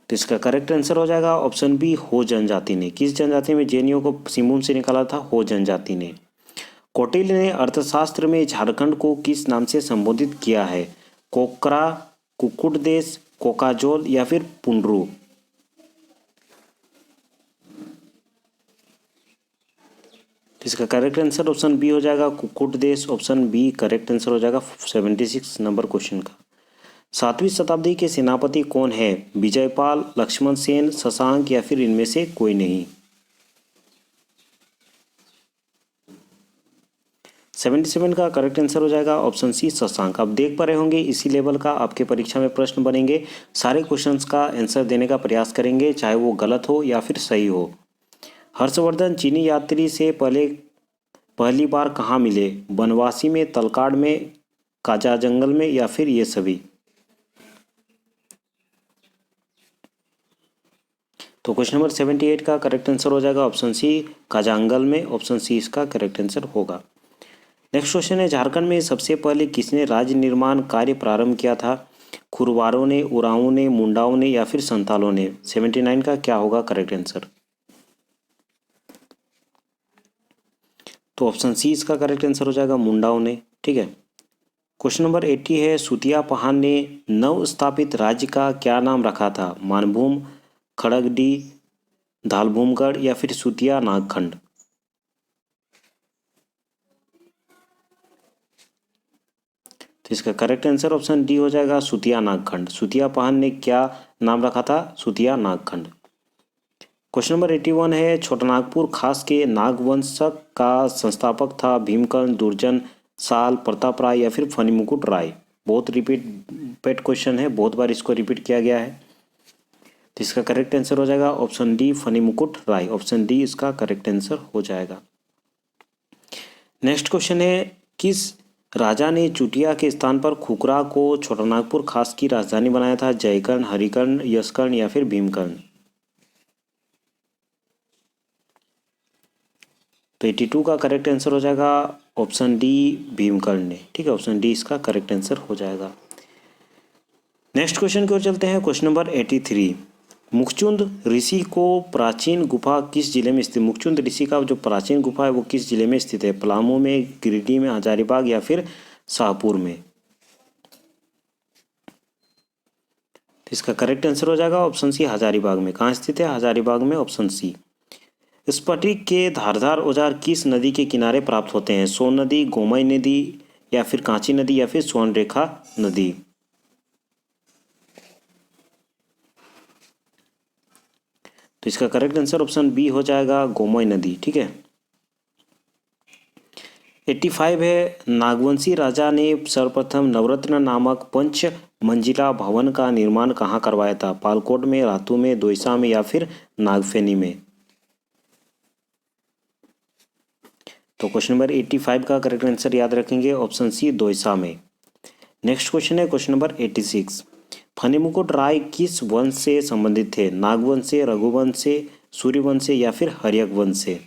तो इसका करेक्ट आंसर हो जाएगा ऑप्शन बी, हो जनजाति ने। किस जनजाति में जैनियों को सिंहभूम से निकाला था? हो जनजाति ने। कौटिल्य ने अर्थशास्त्र में झारखंड को किस नाम से संबोधित किया है? कोकरा, कुक्कुट देश, कोकाजोल या फिर पुंडरू? इसका करेक्ट आंसर ऑप्शन बी हो जाएगा, कुक्कुट देश। ऑप्शन बी करेक्ट आंसर हो जाएगा 76 नंबर क्वेश्चन का। 7वीं शताब्दी के सेनापति कौन है? विजयपाल, लक्ष्मण सेन, शशांक या फिर इनमें से कोई नहीं? 77 का करेक्ट आंसर हो जाएगा ऑप्शन सी, शशांक। आप देख पा रहे होंगे इसी लेवल का आपके परीक्षा में प्रश्न बनेंगे। सारे क्वेश्चंस का आंसर देने का प्रयास करेंगे, चाहे वो गलत हो या फिर सही हो। हर्षवर्धन चीनी यात्री से पहली बार कहाँ मिले? बनवासी में, तलकाड़ में, काजा जंगल में या फिर ये सभी? तो क्वेश्चन नंबर 78 का करेक्ट आंसर हो जाएगा ऑप्शन सी, काजांगल में। ऑप्शन सी इसका करेक्ट आंसर होगा। नेक्स्ट क्वेश्चन है झारखंड में सबसे पहले किसने राज्य निर्माण कार्य प्रारंभ किया था? खुरवारों ने, उरांवों ने, मुंडाओं ने या फिर संथालों ने? 79 का क्या होगा करेक्ट आंसर? तो ऑप्शन सी इसका करेक्ट आंसर हो जाएगा, मुंडाओं ने। ठीक है, क्वेश्चन नंबर 80 है सुतिया पहान ने नव स्थापित राज्य का क्या नाम रखा था? मानभूम, खड़गडी, धालभूमगढ़ या फिर सुतिया नागखंड? तो इसका करेक्ट आंसर ऑप्शन डी हो जाएगा, सुतिया नागखंड। सुतिया पहान ने क्या नाम रखा था? सुतिया नागखंड। क्वेश्चन नंबर 81 है छोटानागपुर खास के नागवंश का संस्थापक था? भीमकर्ण, दुर्जन, साल, प्रताप राय या फिर फणिमुकुट राय? बहुत रिपीट क्वेश्चन है, बहुत बार इसको रिपीट किया गया है। तो इसका करेक्ट आंसर हो जाएगा ऑप्शन डी, फणिमुकुट राय। ऑप्शन डी इसका करेक्ट आंसर हो जाएगा। नेक्स्ट क्वेश्चन है किस राजा ने चुटिया के स्थान पर खुकरा को छोटानागपुर खास की राजधानी बनाया था? जयकर्ण, हरिकर्ण, यशकर्ण या फिर भीमकर्ण? तो 82 का करेक्ट आंसर हो जाएगा ऑप्शन डी, भीमकर्ण ने। ठीक है, ऑप्शन डी इसका करेक्ट आंसर हो जाएगा। नेक्स्ट क्वेश्चन की ओर चलते हैं, क्वेश्चन नंबर 83। मुखचुंद ऋषि को प्राचीन गुफा किस जिले में स्थित? मुखचुंद ऋषि का जो प्राचीन गुफा है वो किस जिले में स्थित है? पलामू में, गिरिडीह में, हजारीबाग या फिर शाहपुर में? तो इसका करेक्ट आंसर हो जाएगा ऑप्शन सी, हजारीबाग में। कहाँ स्थित है? हजारीबाग में, ऑप्शन सी। स्फटिक के धारदार औजार किस नदी के किनारे प्राप्त होते हैं? सोन नदी, गोमय नदी या फिर कांची नदी या फिर स्वर्णरेखा नदी? तो इसका करेक्ट आंसर ऑप्शन बी हो जाएगा, गोमय नदी। ठीक है, 85 है नागवंशी राजा ने सर्वप्रथम नवरत्न नामक पंच मंजिला भवन का निर्माण कहाँ करवाया था? पालकोट में, रातू में, दोईसा में या फिर नागफेनी में? तो क्वेश्चन नंबर 85 का करेक्ट आंसर याद रखेंगे ऑप्शन सी, दोईसा में। नेक्स्ट क्वेश्चन है क्वेश्चन नंबर 86। फणिमुकुट राय किस वंश से संबंधित थे? नागवंश से, रघुवंश से, सूर्यवंश से या फिर हर्यक वंश से?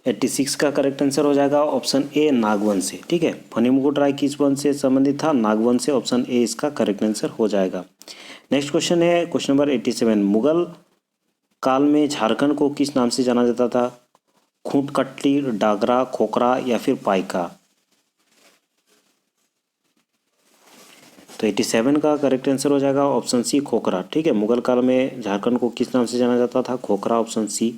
86 का करेक्ट आंसर हो जाएगा ऑप्शन ए नागवंश से। ठीक है, फनी मुकुट राय किस वंश से संबंधित था? नागवंश से। ऑप्शन ए इसका करेक्ट आंसर हो जाएगा। नेक्स्ट क्वेश्चन है क्वेश्चन नंबर 87। मुगल काल में झारखंड को किस नाम से जाना जाता था? खूंटकटली, डागरा, खोखरा या फिर पाइका? तो 87 का करेक्ट आंसर हो जाएगा ऑप्शन सी खोखरा। ठीक है, मुगल काल में झारखंड को किस नाम से जाना जाता था? Khokhra. Option C.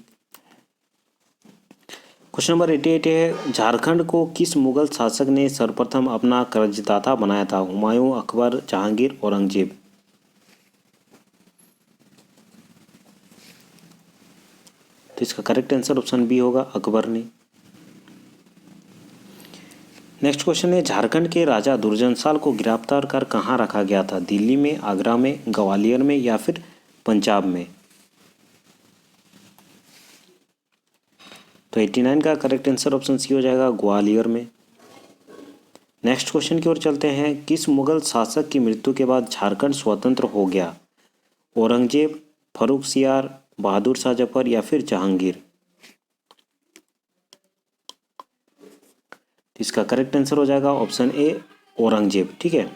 Question number 88 है झारखंड को किस मुगल शासक ने सर्वप्रथम अपना कर्जदाता बनाया था? हुमायूं, अकबर, जहांगीर, औरंगजेब? तो इसका करेक्ट आंसर ऑप्शन बी होगा, अकबर ने। नेक्स्ट क्वेश्चन है झारखंड के राजा दुर्जनशाल को गिरफ्तार कर कहाँ रखा गया था? दिल्ली में, आगरा में, ग्वालियर में या फिर पंजाब में? तो 89 का करेक्ट आंसर ऑप्शन सी हो जाएगा, ग्वालियर में। नेक्स्ट क्वेश्चन की ओर चलते हैं। किस मुगल शासक की मृत्यु के बाद झारखंड स्वतंत्र हो गया? औरंगजेब, फर्रुखसियार, बहादुर शाह जफर या फिर जहांगीर? इसका करेक्ट आंसर हो जाएगा ऑप्शन ए औरंगजेब। ठीक है,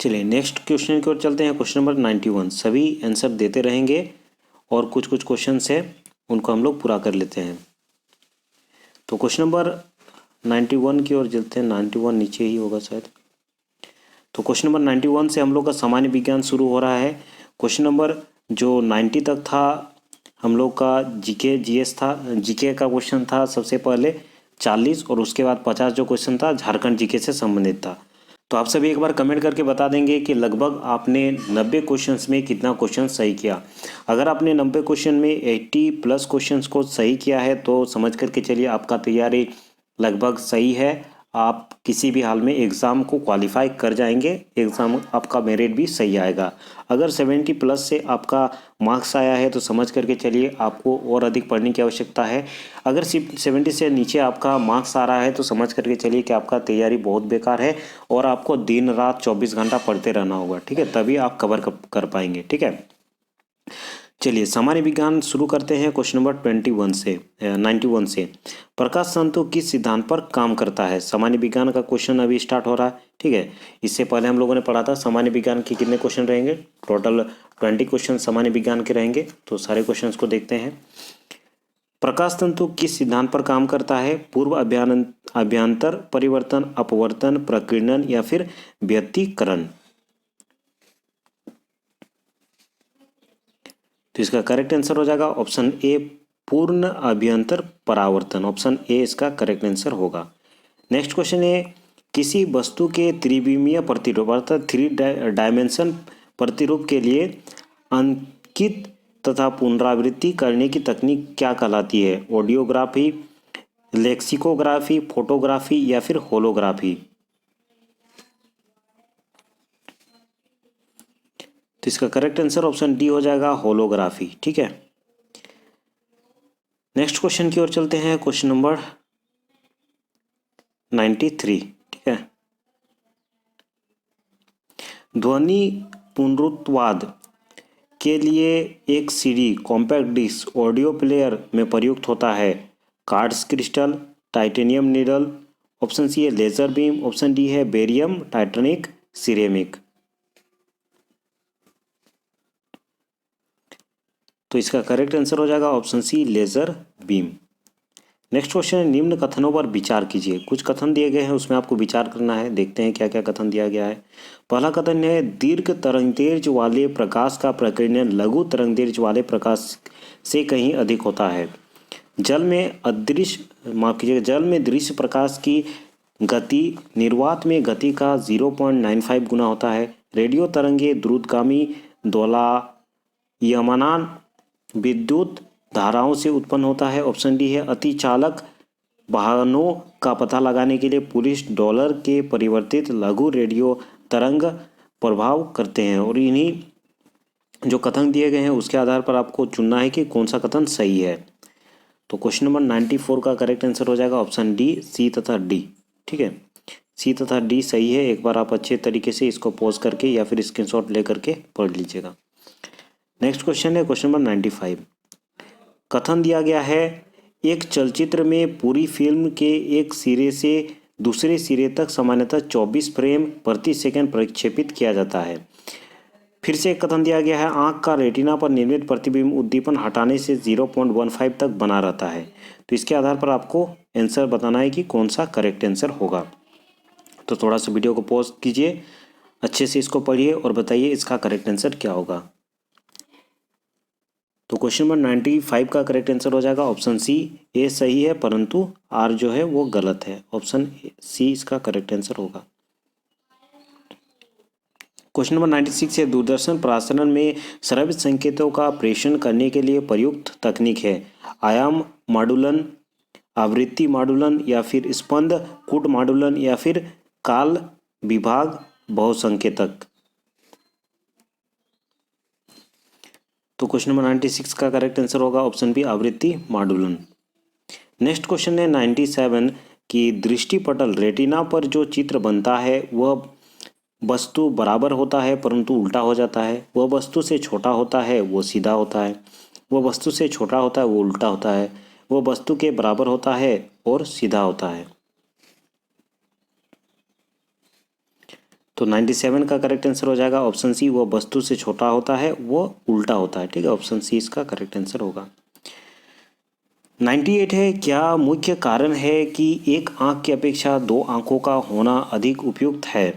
चलिए नेक्स्ट क्वेश्चन की ओर चलते हैं। Question number 91। सभी आंसर देते रहेंगे और कुछ कुछ क्वेश्चन है उनको हम लोग पूरा कर लेते हैं। तो क्वेश्चन नंबर 91 की ओर चलते हैं। 91 नीचे ही होगा शायद। तो क्वेश्चन नंबर 91 से हम लोग का सामान्य विज्ञान शुरू हो रहा है। क्वेश्चन नंबर जो 90 तक था हम लोग का जीके जीएस था। जीके का क्वेश्चन था सबसे पहले 40 और उसके बाद 50 जो क्वेश्चन था झारखंड जीके से संबंधित था। तो आप सभी एक बार कमेंट करके बता देंगे कि लगभग आपने 90 क्वेश्चंस में कितना क्वेश्चन सही किया। अगर आपने 90 क्वेश्चन में 80 प्लस क्वेश्चंस को सही किया है तो समझ करके चलिए आपका तैयारी लगभग सही है। आप किसी भी हाल में एग्ज़ाम को क्वालिफाई कर जाएंगे, एग्ज़ाम आपका मेरिट भी सही आएगा। अगर 70 प्लस से आपका मार्क्स आया है तो समझ करके चलिए आपको और अधिक पढ़ने की आवश्यकता है। अगर 70 से नीचे आपका मार्क्स आ रहा है तो समझ करके चलिए कि आपका तैयारी बहुत बेकार है और आपको दिन रात 24 घंटा पढ़ते रहना होगा। ठीक है, तभी आप कवर कर पाएंगे। ठीक है, चलिए सामान्य विज्ञान शुरू करते हैं। क्वेश्चन नंबर 91 से प्रकाश तंतु किस सिद्धांत पर काम करता है? सामान्य विज्ञान का क्वेश्चन अभी स्टार्ट हो रहा है। ठीक है, इससे पहले हम लोगों ने पढ़ा था सामान्य विज्ञान के कितने क्वेश्चन रहेंगे। टोटल 20 क्वेश्चन सामान्य विज्ञान के रहेंगे। तो सारे क्वेश्चन को देखते हैं। प्रकाश तंतु किस सिद्धांत पर काम करता है? पूर्व अभ्यंतर परिवर्तन, अपवर्तन, प्रकीर्णन या फिर व्यतिकरण? तो इसका करेक्ट आंसर हो जाएगा ऑप्शन ए पूर्ण अभ्यंतर परावर्तन। ऑप्शन ए इसका करेक्ट आंसर होगा। नेक्स्ट क्वेश्चन है किसी वस्तु के त्रिविमीय प्रतिरूप अर्थात 3 डायमेंशन प्रतिरूप के लिए अंकित तथा पुनरावृत्ति करने की तकनीक क्या कहलाती है? ऑडियोग्राफी, लेक्सिकोग्राफी, फोटोग्राफी या फिर होलोग्राफी? तो इसका करेक्ट आंसर ऑप्शन डी हो जाएगा, होलोग्राफी। ठीक है, नेक्स्ट क्वेश्चन की ओर चलते हैं। Question number 93। ठीक है, ध्वनि पुनरुत्पाद के लिए एक CD compact disc audio player में प्रयुक्त होता है? Quartz crystal, titanium needle, option C है लेजर बीम, ऑप्शन डी है बेरियम टाइटेनिक सिरेमिक? तो इसका करेक्ट आंसर हो जाएगा option C laser beam. Next question है निम्न कथनों पर विचार कीजिए। कुछ कथन दिए गए हैं उसमें आपको विचार करना है। देखते हैं क्या क्या कथन दिया गया है। पहला कथन है दीर्घ तरंगदैर्घ्य वाले प्रकाश का प्रकीर्णन लघु तरंगदैर्घ्य वाले प्रकाश से कहीं अधिक होता है। जल में दृश्य प्रकाश की गति निर्वात में गति का 0.95 गुना होता है। रेडियो तरंगे द्रुतगामी दोलायमान विद्युत धाराओं से उत्पन्न होता है। ऑप्शन डी है अतिचालक वाहनों का पता लगाने के लिए पुलिस डॉलर के परिवर्तित लघु रेडियो तरंग प्रभाव करते हैं। और इन्हीं जो कथन दिए गए हैं उसके आधार पर आपको चुनना है कि कौन सा कथन सही है। तो क्वेश्चन नंबर 94 का करेक्ट आंसर हो जाएगा ऑप्शन डी, सी तथा डी। ठीक है, सी तथा डी सही है। एक बार आप अच्छे तरीके से इसको पॉज करके या फिर स्क्रीनशॉट ले करके पढ़ लीजिएगा। नेक्स्ट क्वेश्चन है क्वेश्चन नंबर 95। कथन दिया गया है एक चलचित्र में पूरी फिल्म के एक सिरे से दूसरे सिरे तक सामान्यतः 24 फ्रेम प्रति सेकंड प्रक्षेपित किया जाता है। फिर से एक कथन दिया गया है, आंख का रेटिना पर निर्मित प्रतिबिंब उद्दीपन हटाने से 0.15 तक बना रहता है। तो इसके आधार पर आपको आंसर बताना है कि कौन सा करेक्ट आंसर होगा। तो थोड़ा सा वीडियो को पॉज कीजिए, अच्छे से इसको पढ़िए और बताइए इसका करेक्ट आंसर क्या होगा। तो क्वेश्चन नंबर 95 का करेक्ट आंसर हो जाएगा ऑप्शन सी, ए सही है परंतु आर जो है वो गलत है। ऑप्शन सी इसका करेक्ट आंसर होगा। क्वेश्चन नंबर 96 है, दूरदर्शन प्रसारण में श्रव्य संकेतों का प्रेषण करने के लिए प्रयुक्त तकनीक है आयाम मॉडुलन, आवृत्ति मॉडुलन, या फिर स्पंद कूट मॉडुलन, या फिर काल विभाग बहुसंकेतक। तो क्वेश्चन नंबर 96 का करेक्ट आंसर होगा ऑप्शन बी, आवृत्ति मॉडुलन। नेक्स्ट क्वेश्चन है 97 कि दृष्टिपटल रेटिना पर जो चित्र बनता है वह वस्तु बराबर होता है परंतु उल्टा हो जाता है, वह वस्तु से छोटा होता है वो सीधा होता है, वह वस्तु से छोटा होता है वो उल्टा होता है, वह वस्तु के बराबर होता है और सीधा होता है। तो 97 का करेक्ट आंसर हो जाएगा ऑप्शन सी, वह वस्तु से छोटा होता है वो उल्टा होता है। ठीक है, ऑप्शन सी इसका करेक्ट आंसर होगा। 98 है, क्या मुख्य कारण है कि एक आंख की अपेक्षा दो आंखों का होना अधिक उपयुक्त है।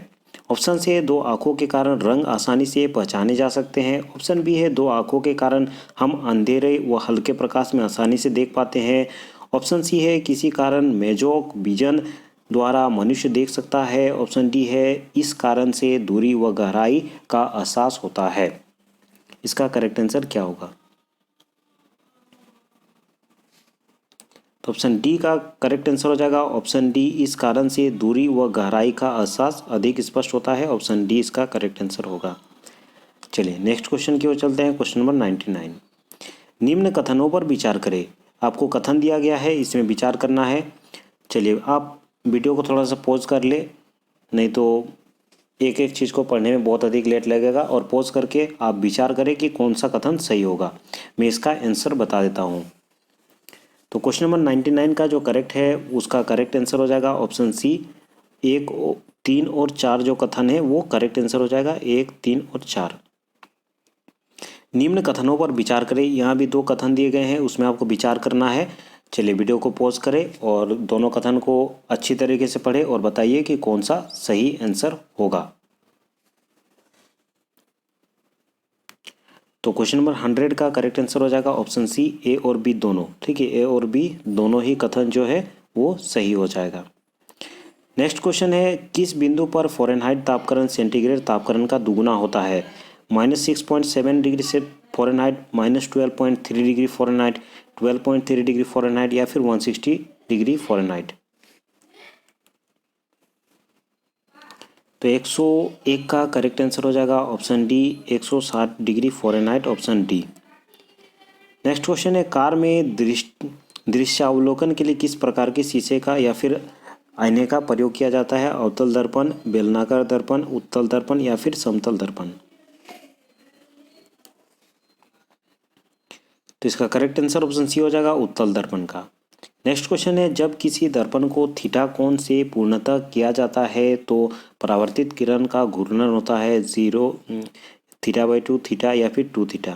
ऑप्शन सी है, दो आंखों के कारण रंग आसानी से पहचाने जा सकते हैं। ऑप्शन बी है, दो आंखों के कारण हम अंधेरे व हल्के प्रकाश में आसानी से देख पाते हैं। ऑप्शन सी है, किसी कारण मेजोक विजन द्वारा मनुष्य देख सकता है। ऑप्शन डी है, इस कारण से दूरी व गहराई का एहसास होता है। इसका करेक्ट आंसर क्या होगा। तो ऑप्शन डी का करेक्ट आंसर हो जाएगा ऑप्शन डी, इस कारण से दूरी व गहराई का एहसास अधिक स्पष्ट होता है। ऑप्शन डी इसका करेक्ट आंसर होगा। चलिए नेक्स्ट क्वेश्चन की ओर चलते हैं। क्वेश्चन नंबर 99, निम्न कथनों पर विचार करें। आपको कथन दिया गया है, इसमें विचार करना है। चलिए आप वीडियो को थोड़ा सा पॉज कर ले, नहीं तो एक एक चीज़ को पढ़ने में बहुत अधिक लेट लगेगा, और पॉज करके आप विचार करें कि कौन सा कथन सही होगा। मैं इसका आंसर बता देता हूँ। तो क्वेश्चन नंबर 99 का जो करेक्ट है उसका करेक्ट आंसर हो जाएगा ऑप्शन सी, 1, 3 और 4 जो कथन है वो करेक्ट आंसर हो जाएगा 1, 3 और 4। निम्न कथनों पर विचार करें, यहाँ भी 2 कथन दिए गए हैं, उसमें आपको विचार करना है। चलिए वीडियो को पॉज करें और दोनों कथन को अच्छी तरीके से पढ़ें और बताइए कि कौन सा सही आंसर होगा। तो क्वेश्चन नंबर 100 का करेक्ट आंसर हो जाएगा ऑप्शन सी, ए और बी दोनों। ठीक है, ए और बी दोनों ही कथन जो है वो सही हो जाएगा। नेक्स्ट क्वेश्चन है, किस बिंदु पर फ़ारेनहाइट तापक्रम सेंटीग्रेड तापक्रम का दुगुना होता है। -6.7 डिग्री से Fahrenheit, -12.3 degree Fahrenheit, 12.3 degree Fahrenheit, या फिर 160 डिग्री फ़ारेनहाइट। तो 101 का करेक्ट आंसर हो जाएगा option D, 160 degree Fahrenheit, option D. Next question है, कार में दृश्यावलोकन के लिए किस प्रकार के शीशे का या फिर आईने का प्रयोग किया जाता है। अवतल दर्पण, बेलनाकार दर्पण, उत्तल दर्पण, या फिर समतल दर्पण। तो इसका करेक्ट आंसर ऑप्शन सी हो जाएगा, उत्तल दर्पण का। नेक्स्ट क्वेश्चन है, जब किसी दर्पण को थीटा कोण से पूर्णतः किया जाता है तो परावर्तित किरण का घूर्णन होता है 0 θ/2 थीटा या फिर 2 थीटा।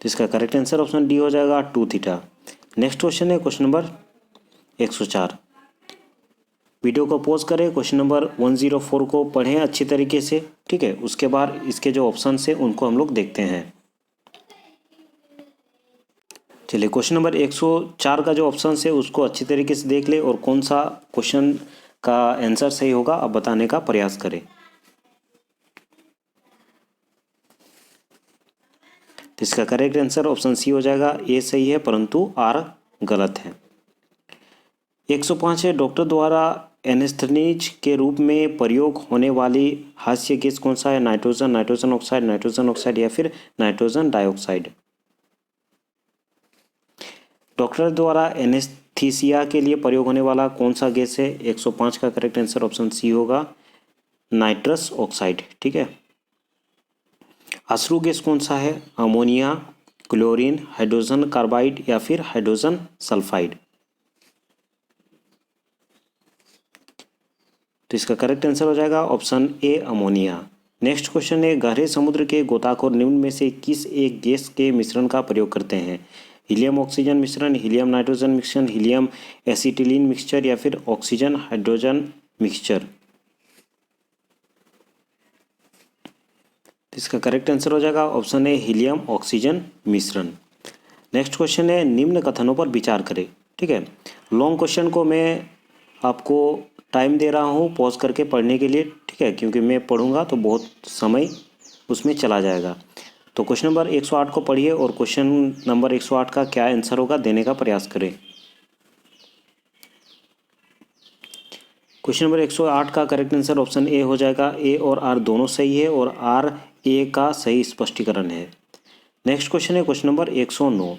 तो इसका करेक्ट आंसर ऑप्शन डी हो जाएगा 2 थीटा। नेक्स्ट क्वेश्चन है क्वेश्चन नंबर 104। वीडियो को पॉज करें, क्वेश्चन नंबर 104 को पढ़ें अच्छी तरीके से। ठीक है, उसके बाद इसके जो ऑप्शन है उनको हम लोग देखते हैं। चलिए क्वेश्चन नंबर 104 का जो ऑप्शन है उसको अच्छी तरीके से देख ले और कौन सा क्वेश्चन का आंसर सही होगा अब बताने का प्रयास करें। तो इसका करेक्ट आंसर ऑप्शन सी हो जाएगा, ए सही है परंतु आर गलत है। 105 है, डॉक्टर द्वारा एनेस्थेनीज के रूप में प्रयोग होने वाली हास्य गैस कौन सा है। नाइट्रोजन, नाइट्रोजन ऑक्साइड, या फिर नाइट्रोजन डाइऑक्साइड। डॉक्टर द्वारा एनेस्थीसिया के लिए प्रयोग होने वाला कौन सा गैस है। 105 का करेक्ट आंसर ऑप्शन सी होगा, नाइट्रस ऑक्साइड। ठीक है। अश्रु गैस कौन सा है। अमोनिया, क्लोरीन, हाइड्रोजन कार्बाइड या फिर हाइड्रोजन सल्फाइड। तो इसका करेक्ट आंसर हो जाएगा option A ammonia. Next question है, गहरे समुद्र के गोताखोर निम्न में से किस एक गैस के मिश्रण का प्रयोग करते हैं? हीलियम ऑक्सीजन मिश्रण, हीलियम नाइट्रोजन मिश्रण, हीलियम एसिटिलीन मिक्सचर या फिर ऑक्सीजन हाइड्रोजन मिक्सचर। इसका करेक्ट आंसर हो जाएगा ऑप्शन ए हीलियम ऑक्सीजन मिश्रण। नेक्स्ट क्वेश्चन है, निम्न कथनों पर विचार करें। ठीक है, लॉन्ग क्वेश्चन को मैं आपको टाइम दे रहा हूँ पॉज करके पढ़ने के लिए। ठीक है, क्योंकि मैं पढ़ूंगा तो बहुत समय उसमें चला जाएगा। तो क्वेश्चन नंबर 108 को पढ़िए और क्वेश्चन नंबर 108 का क्या आंसर होगा देने का प्रयास करें। क्वेश्चन नंबर 108 का करेक्ट आंसर ऑप्शन ए हो जाएगा। ए और आर दोनों सही है और आर ए का सही स्पष्टीकरण है। नेक्स्ट क्वेश्चन है क्वेश्चन नंबर 109।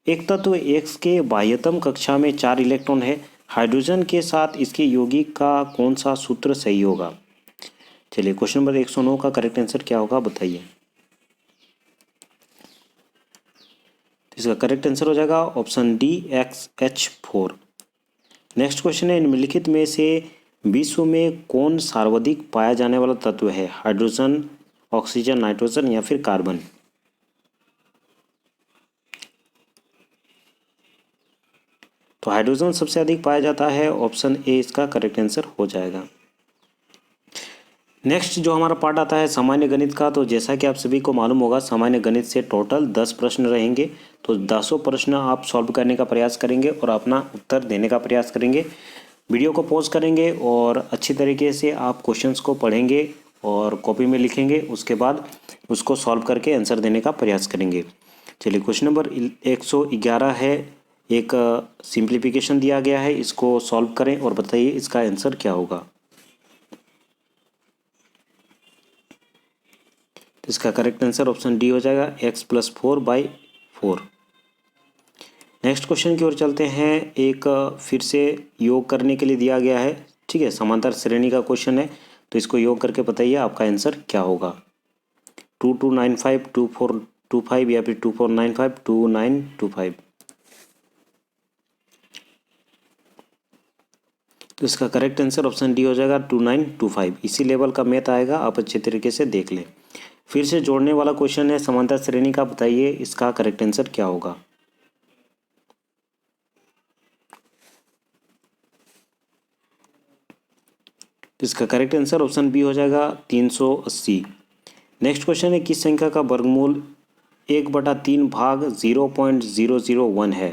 एक तत्व एक्स के बाह्यतम कक्षा में 4 इलेक्ट्रॉन है, हाइड्रोजन के साथ इसके यौगिक का कौन सा सूत्र सही होगा? चलिए, क्वेश्चन नंबर 109 का करेक्ट आंसर क्या होगा बताइए। इसका करेक्ट आंसर हो जाएगा option D XH4। Next question है, निम्नलिखित में से विश्व में कौन सर्वाधिक पाया जाने वाला तत्व है? हाइड्रोजन, ऑक्सीजन, नाइट्रोजन या फिर कार्बन। तो हाइड्रोजन सबसे अधिक पाया जाता है, ऑप्शन ए इसका करेक्ट आंसर हो जाएगा। नेक्स्ट जो हमारा पार्ट आता है सामान्य गणित का, तो जैसा कि आप सभी को मालूम होगा सामान्य गणित से टोटल 10 प्रश्न रहेंगे। तो 10 प्रश्न आप सॉल्व करने का प्रयास करेंगे और अपना उत्तर देने का प्रयास करेंगे। वीडियो को पॉज करेंगे और अच्छी तरीके से आप क्वेश्चंस को पढ़ेंगे और कॉपी में लिखेंगे, उसके बाद उसको सॉल्व करके आंसर देने का प्रयास करेंगे। चलिए, क्वेश्चन नंबर 111 है, एक सिंप्लीफिकेशन दिया गया है, इसको सॉल्व करें और बताइए इसका आंसर क्या होगा। इसका करेक्ट आंसर ऑप्शन डी हो जाएगा x + 4/4। नेक्स्ट क्वेश्चन की ओर चलते हैं। एक फिर से योग करने के लिए दिया गया है। ठीक है, समांतर श्रेणी का क्वेश्चन है, तो इसको योग करके बताइए आपका आंसर क्या होगा। 2295, 2425 या फिर 2495, 2925। तो इसका करेक्ट आंसर ऑप्शन डी हो जाएगा 2925। इसी लेवल का मैथ आएगा, आप अच्छे तरीके से देख लें। फिर से जोड़ने वाला क्वेश्चन है समांतर श्रेणी का, बताइए इसका करेक्ट आंसर क्या होगा। इसका करेक्ट आंसर ऑप्शन बी हो जाएगा 380। नेक्स्ट क्वेश्चन है, किस संख्या का वर्गमूल 1/3 भाग 0.001 है?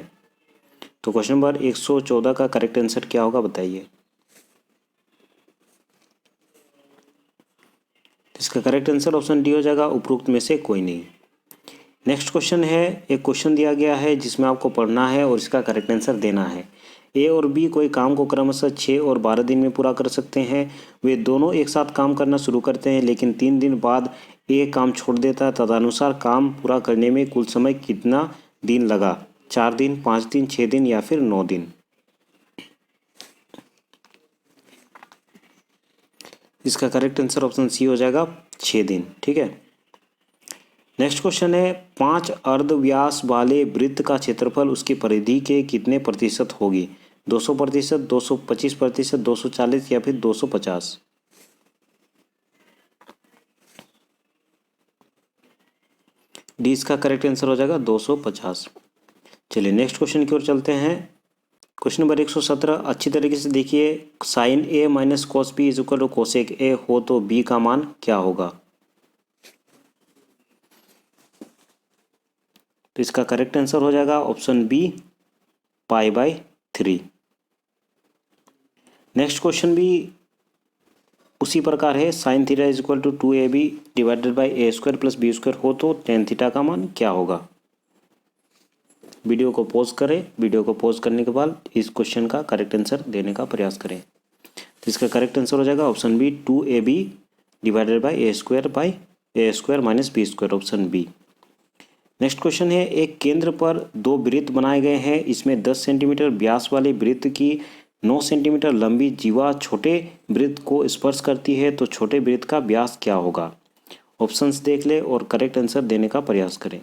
तो क्वेश्चन नंबर 114 का करेक्ट आंसर क्या होगा बताइए। इसका करेक्ट आंसर ऑप्शन डी हो जाएगा उपरोक्त में से कोई नहीं। नेक्स्ट क्वेश्चन है, एक क्वेश्चन दिया गया है जिसमें आपको पढ़ना है और इसका करेक्ट आंसर देना है। ए और बी कोई काम को क्रमशः 6 और 12 दिन में पूरा कर सकते हैं। वे दोनों एक साथ काम करना शुरू करते हैं, लेकिन 3 दिन बाद ए काम छोड़ देता है। तदनुसार काम पूरा करने में कुल समय कितना दिन लगा? 4 दिन, 5 दिन, 6 दिन या फिर 9 दिन। इसका करेक्ट आंसर ऑप्शन सी हो जाएगा 6 दिन। ठीक है, नेक्स्ट क्वेश्चन है, 5 अर्ध व्यास वाले वृत्त का क्षेत्रफल उसकी परिधि के कितने प्रतिशत होगी? 200%, 225%, 240 या फिर 250। डी इसका करेक्ट आंसर हो जाएगा 250। चलिए, नेक्स्ट क्वेश्चन की ओर चलते हैं। क्वेश्चन नंबर 117 अच्छी तरीके से देखिए। Sine A minus cos B is equal to cosec A हो तो बी का मान क्या होगा? तो इसका करेक्ट आंसर हो जाएगा ऑप्शन बी π/3। नेक्स्ट क्वेश्चन भी उसी प्रकार है। Sine theta is equal to 2ab divided by a² plus b² हो तो टेन थीटा का मान क्या होगा? वीडियो को पॉज करें, वीडियो को पॉज करने के बाद इस क्वेश्चन का करेक्ट आंसर देने का प्रयास करें। तो इसका करेक्ट आंसर हो जाएगा option B 2ab divided by a² minus b², option B. Next question है, एक केंद्र पर 2 वृत्त बनाए गए हैं। इसमें 10 सेंटीमीटर व्यास वाले वृत्त की 9 सेंटीमीटर लंबी जीवा छोटे वृत्त को स्पर्श करती है, तो छोटे वृत्त का व्यास क्या होगा? ऑप्शंस देख ले और करेक्ट आंसर देने का प्रयास करें।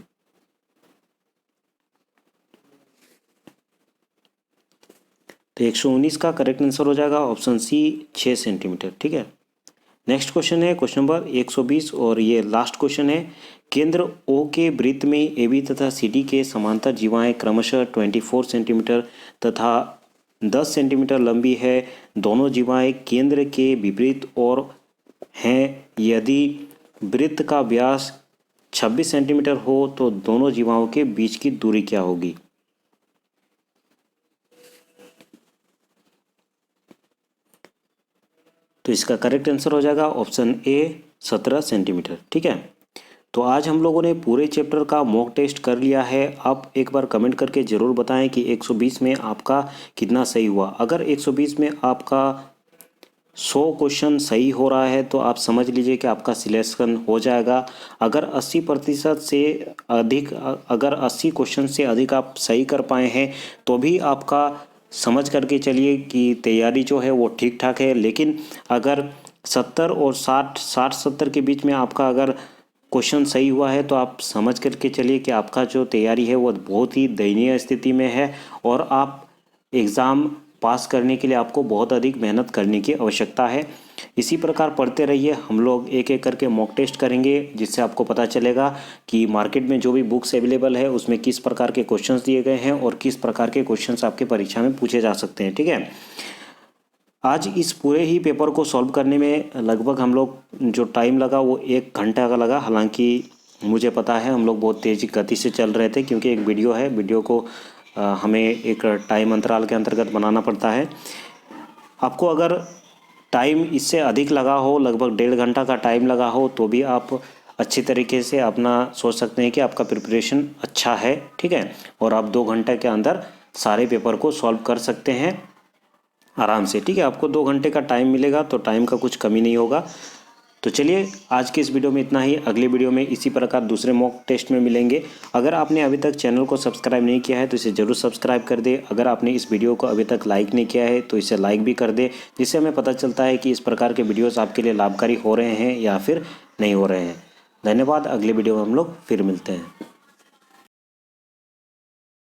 तो 119 का करेक्ट आंसर हो जाएगा ऑप्शन सी 6 सेंटीमीटर। ठीक है, नेक्स्ट क्वेश्चन है क्वेश्चन नंबर 120 और ये लास्ट क्वेश्चन है। केंद्र ओ के वृत्त में ए बी तथा सी डी के समांतर जीवाएं क्रमशः 24 सेंटीमीटर तथा 10 सेंटीमीटर लंबी है। दोनों जीवाएं केंद्र के विपरीत और हैं। यदि वृत्त का व्यास 26 सेंटीमीटर हो तो दोनों जीवाओं के बीच की दूरी क्या होगी? तो इसका करेक्ट आंसर हो जाएगा ऑप्शन ए 17 सेंटीमीटर। ठीक है, तो आज हम लोगों ने पूरे चैप्टर का मॉक टेस्ट कर लिया है। आप एक बार कमेंट करके ज़रूर बताएं कि 120 में आपका कितना सही हुआ। अगर 120 में आपका 100 क्वेश्चन सही हो रहा है तो आप समझ लीजिए कि आपका सिलेक्शन हो जाएगा। अगर 80% से अधिक, अगर 80 क्वेश्चन से अधिक आप सही कर पाए हैं तो भी आपका समझ करके चलिए कि तैयारी जो है वो ठीक ठाक है। लेकिन अगर 70 और 60-70 के बीच में आपका अगर क्वेश्चन सही हुआ है तो आप समझ करके चलिए कि आपका जो तैयारी है वो बहुत ही दयनीय स्थिति में है और आप एग्ज़ाम पास करने के लिए आपको बहुत अधिक मेहनत करने की आवश्यकता है। इसी प्रकार पढ़ते रहिए, हम लोग एक एक करके मॉक टेस्ट करेंगे जिससे आपको पता चलेगा कि मार्केट में जो भी बुक्स अवेलेबल है उसमें किस प्रकार के क्वेश्चंस दिए गए हैं और किस प्रकार के क्वेश्चंस आपके परीक्षा में पूछे जा सकते हैं। ठीक है, आज इस पूरे ही पेपर को सॉल्व करने में लगभग हम लोग जो टाइम लगा वो 1 घंटा का लगा। हालांकि मुझे पता है हम लोग बहुत तेज़ गति से चल रहे थे क्योंकि एक वीडियो है, वीडियो को हमें एक टाइम अंतराल के अंतर्गत बनाना पड़ता है। आपको अगर टाइम इससे अधिक लगा हो, लगभग 1.5 घंटा का टाइम लगा हो, तो भी आप अच्छी तरीके से अपना सोच सकते हैं कि आपका प्रिपरेशन अच्छा है। ठीक है, और आप 2 घंटे के अंदर सारे पेपर को सॉल्व कर सकते हैं आराम से। ठीक है, आपको 2 घंटे का टाइम मिलेगा तो टाइम का कुछ कमी नहीं होगा। तो चलिए आज के इस वीडियो में इतना ही। अगले वीडियो में इसी प्रकार दूसरे मॉक टेस्ट में मिलेंगे। अगर आपने अभी तक चैनल को सब्सक्राइब नहीं किया है तो इसे ज़रूर सब्सक्राइब कर दे। अगर आपने इस वीडियो को अभी तक लाइक नहीं किया है तो इसे लाइक भी कर दे, जिससे हमें पता चलता है कि इस प्रकार के वीडियोज़ आपके लिए लाभकारी हो रहे हैं या फिर नहीं हो रहे हैं। धन्यवाद, अगले वीडियो में हम लोग फिर मिलते हैं।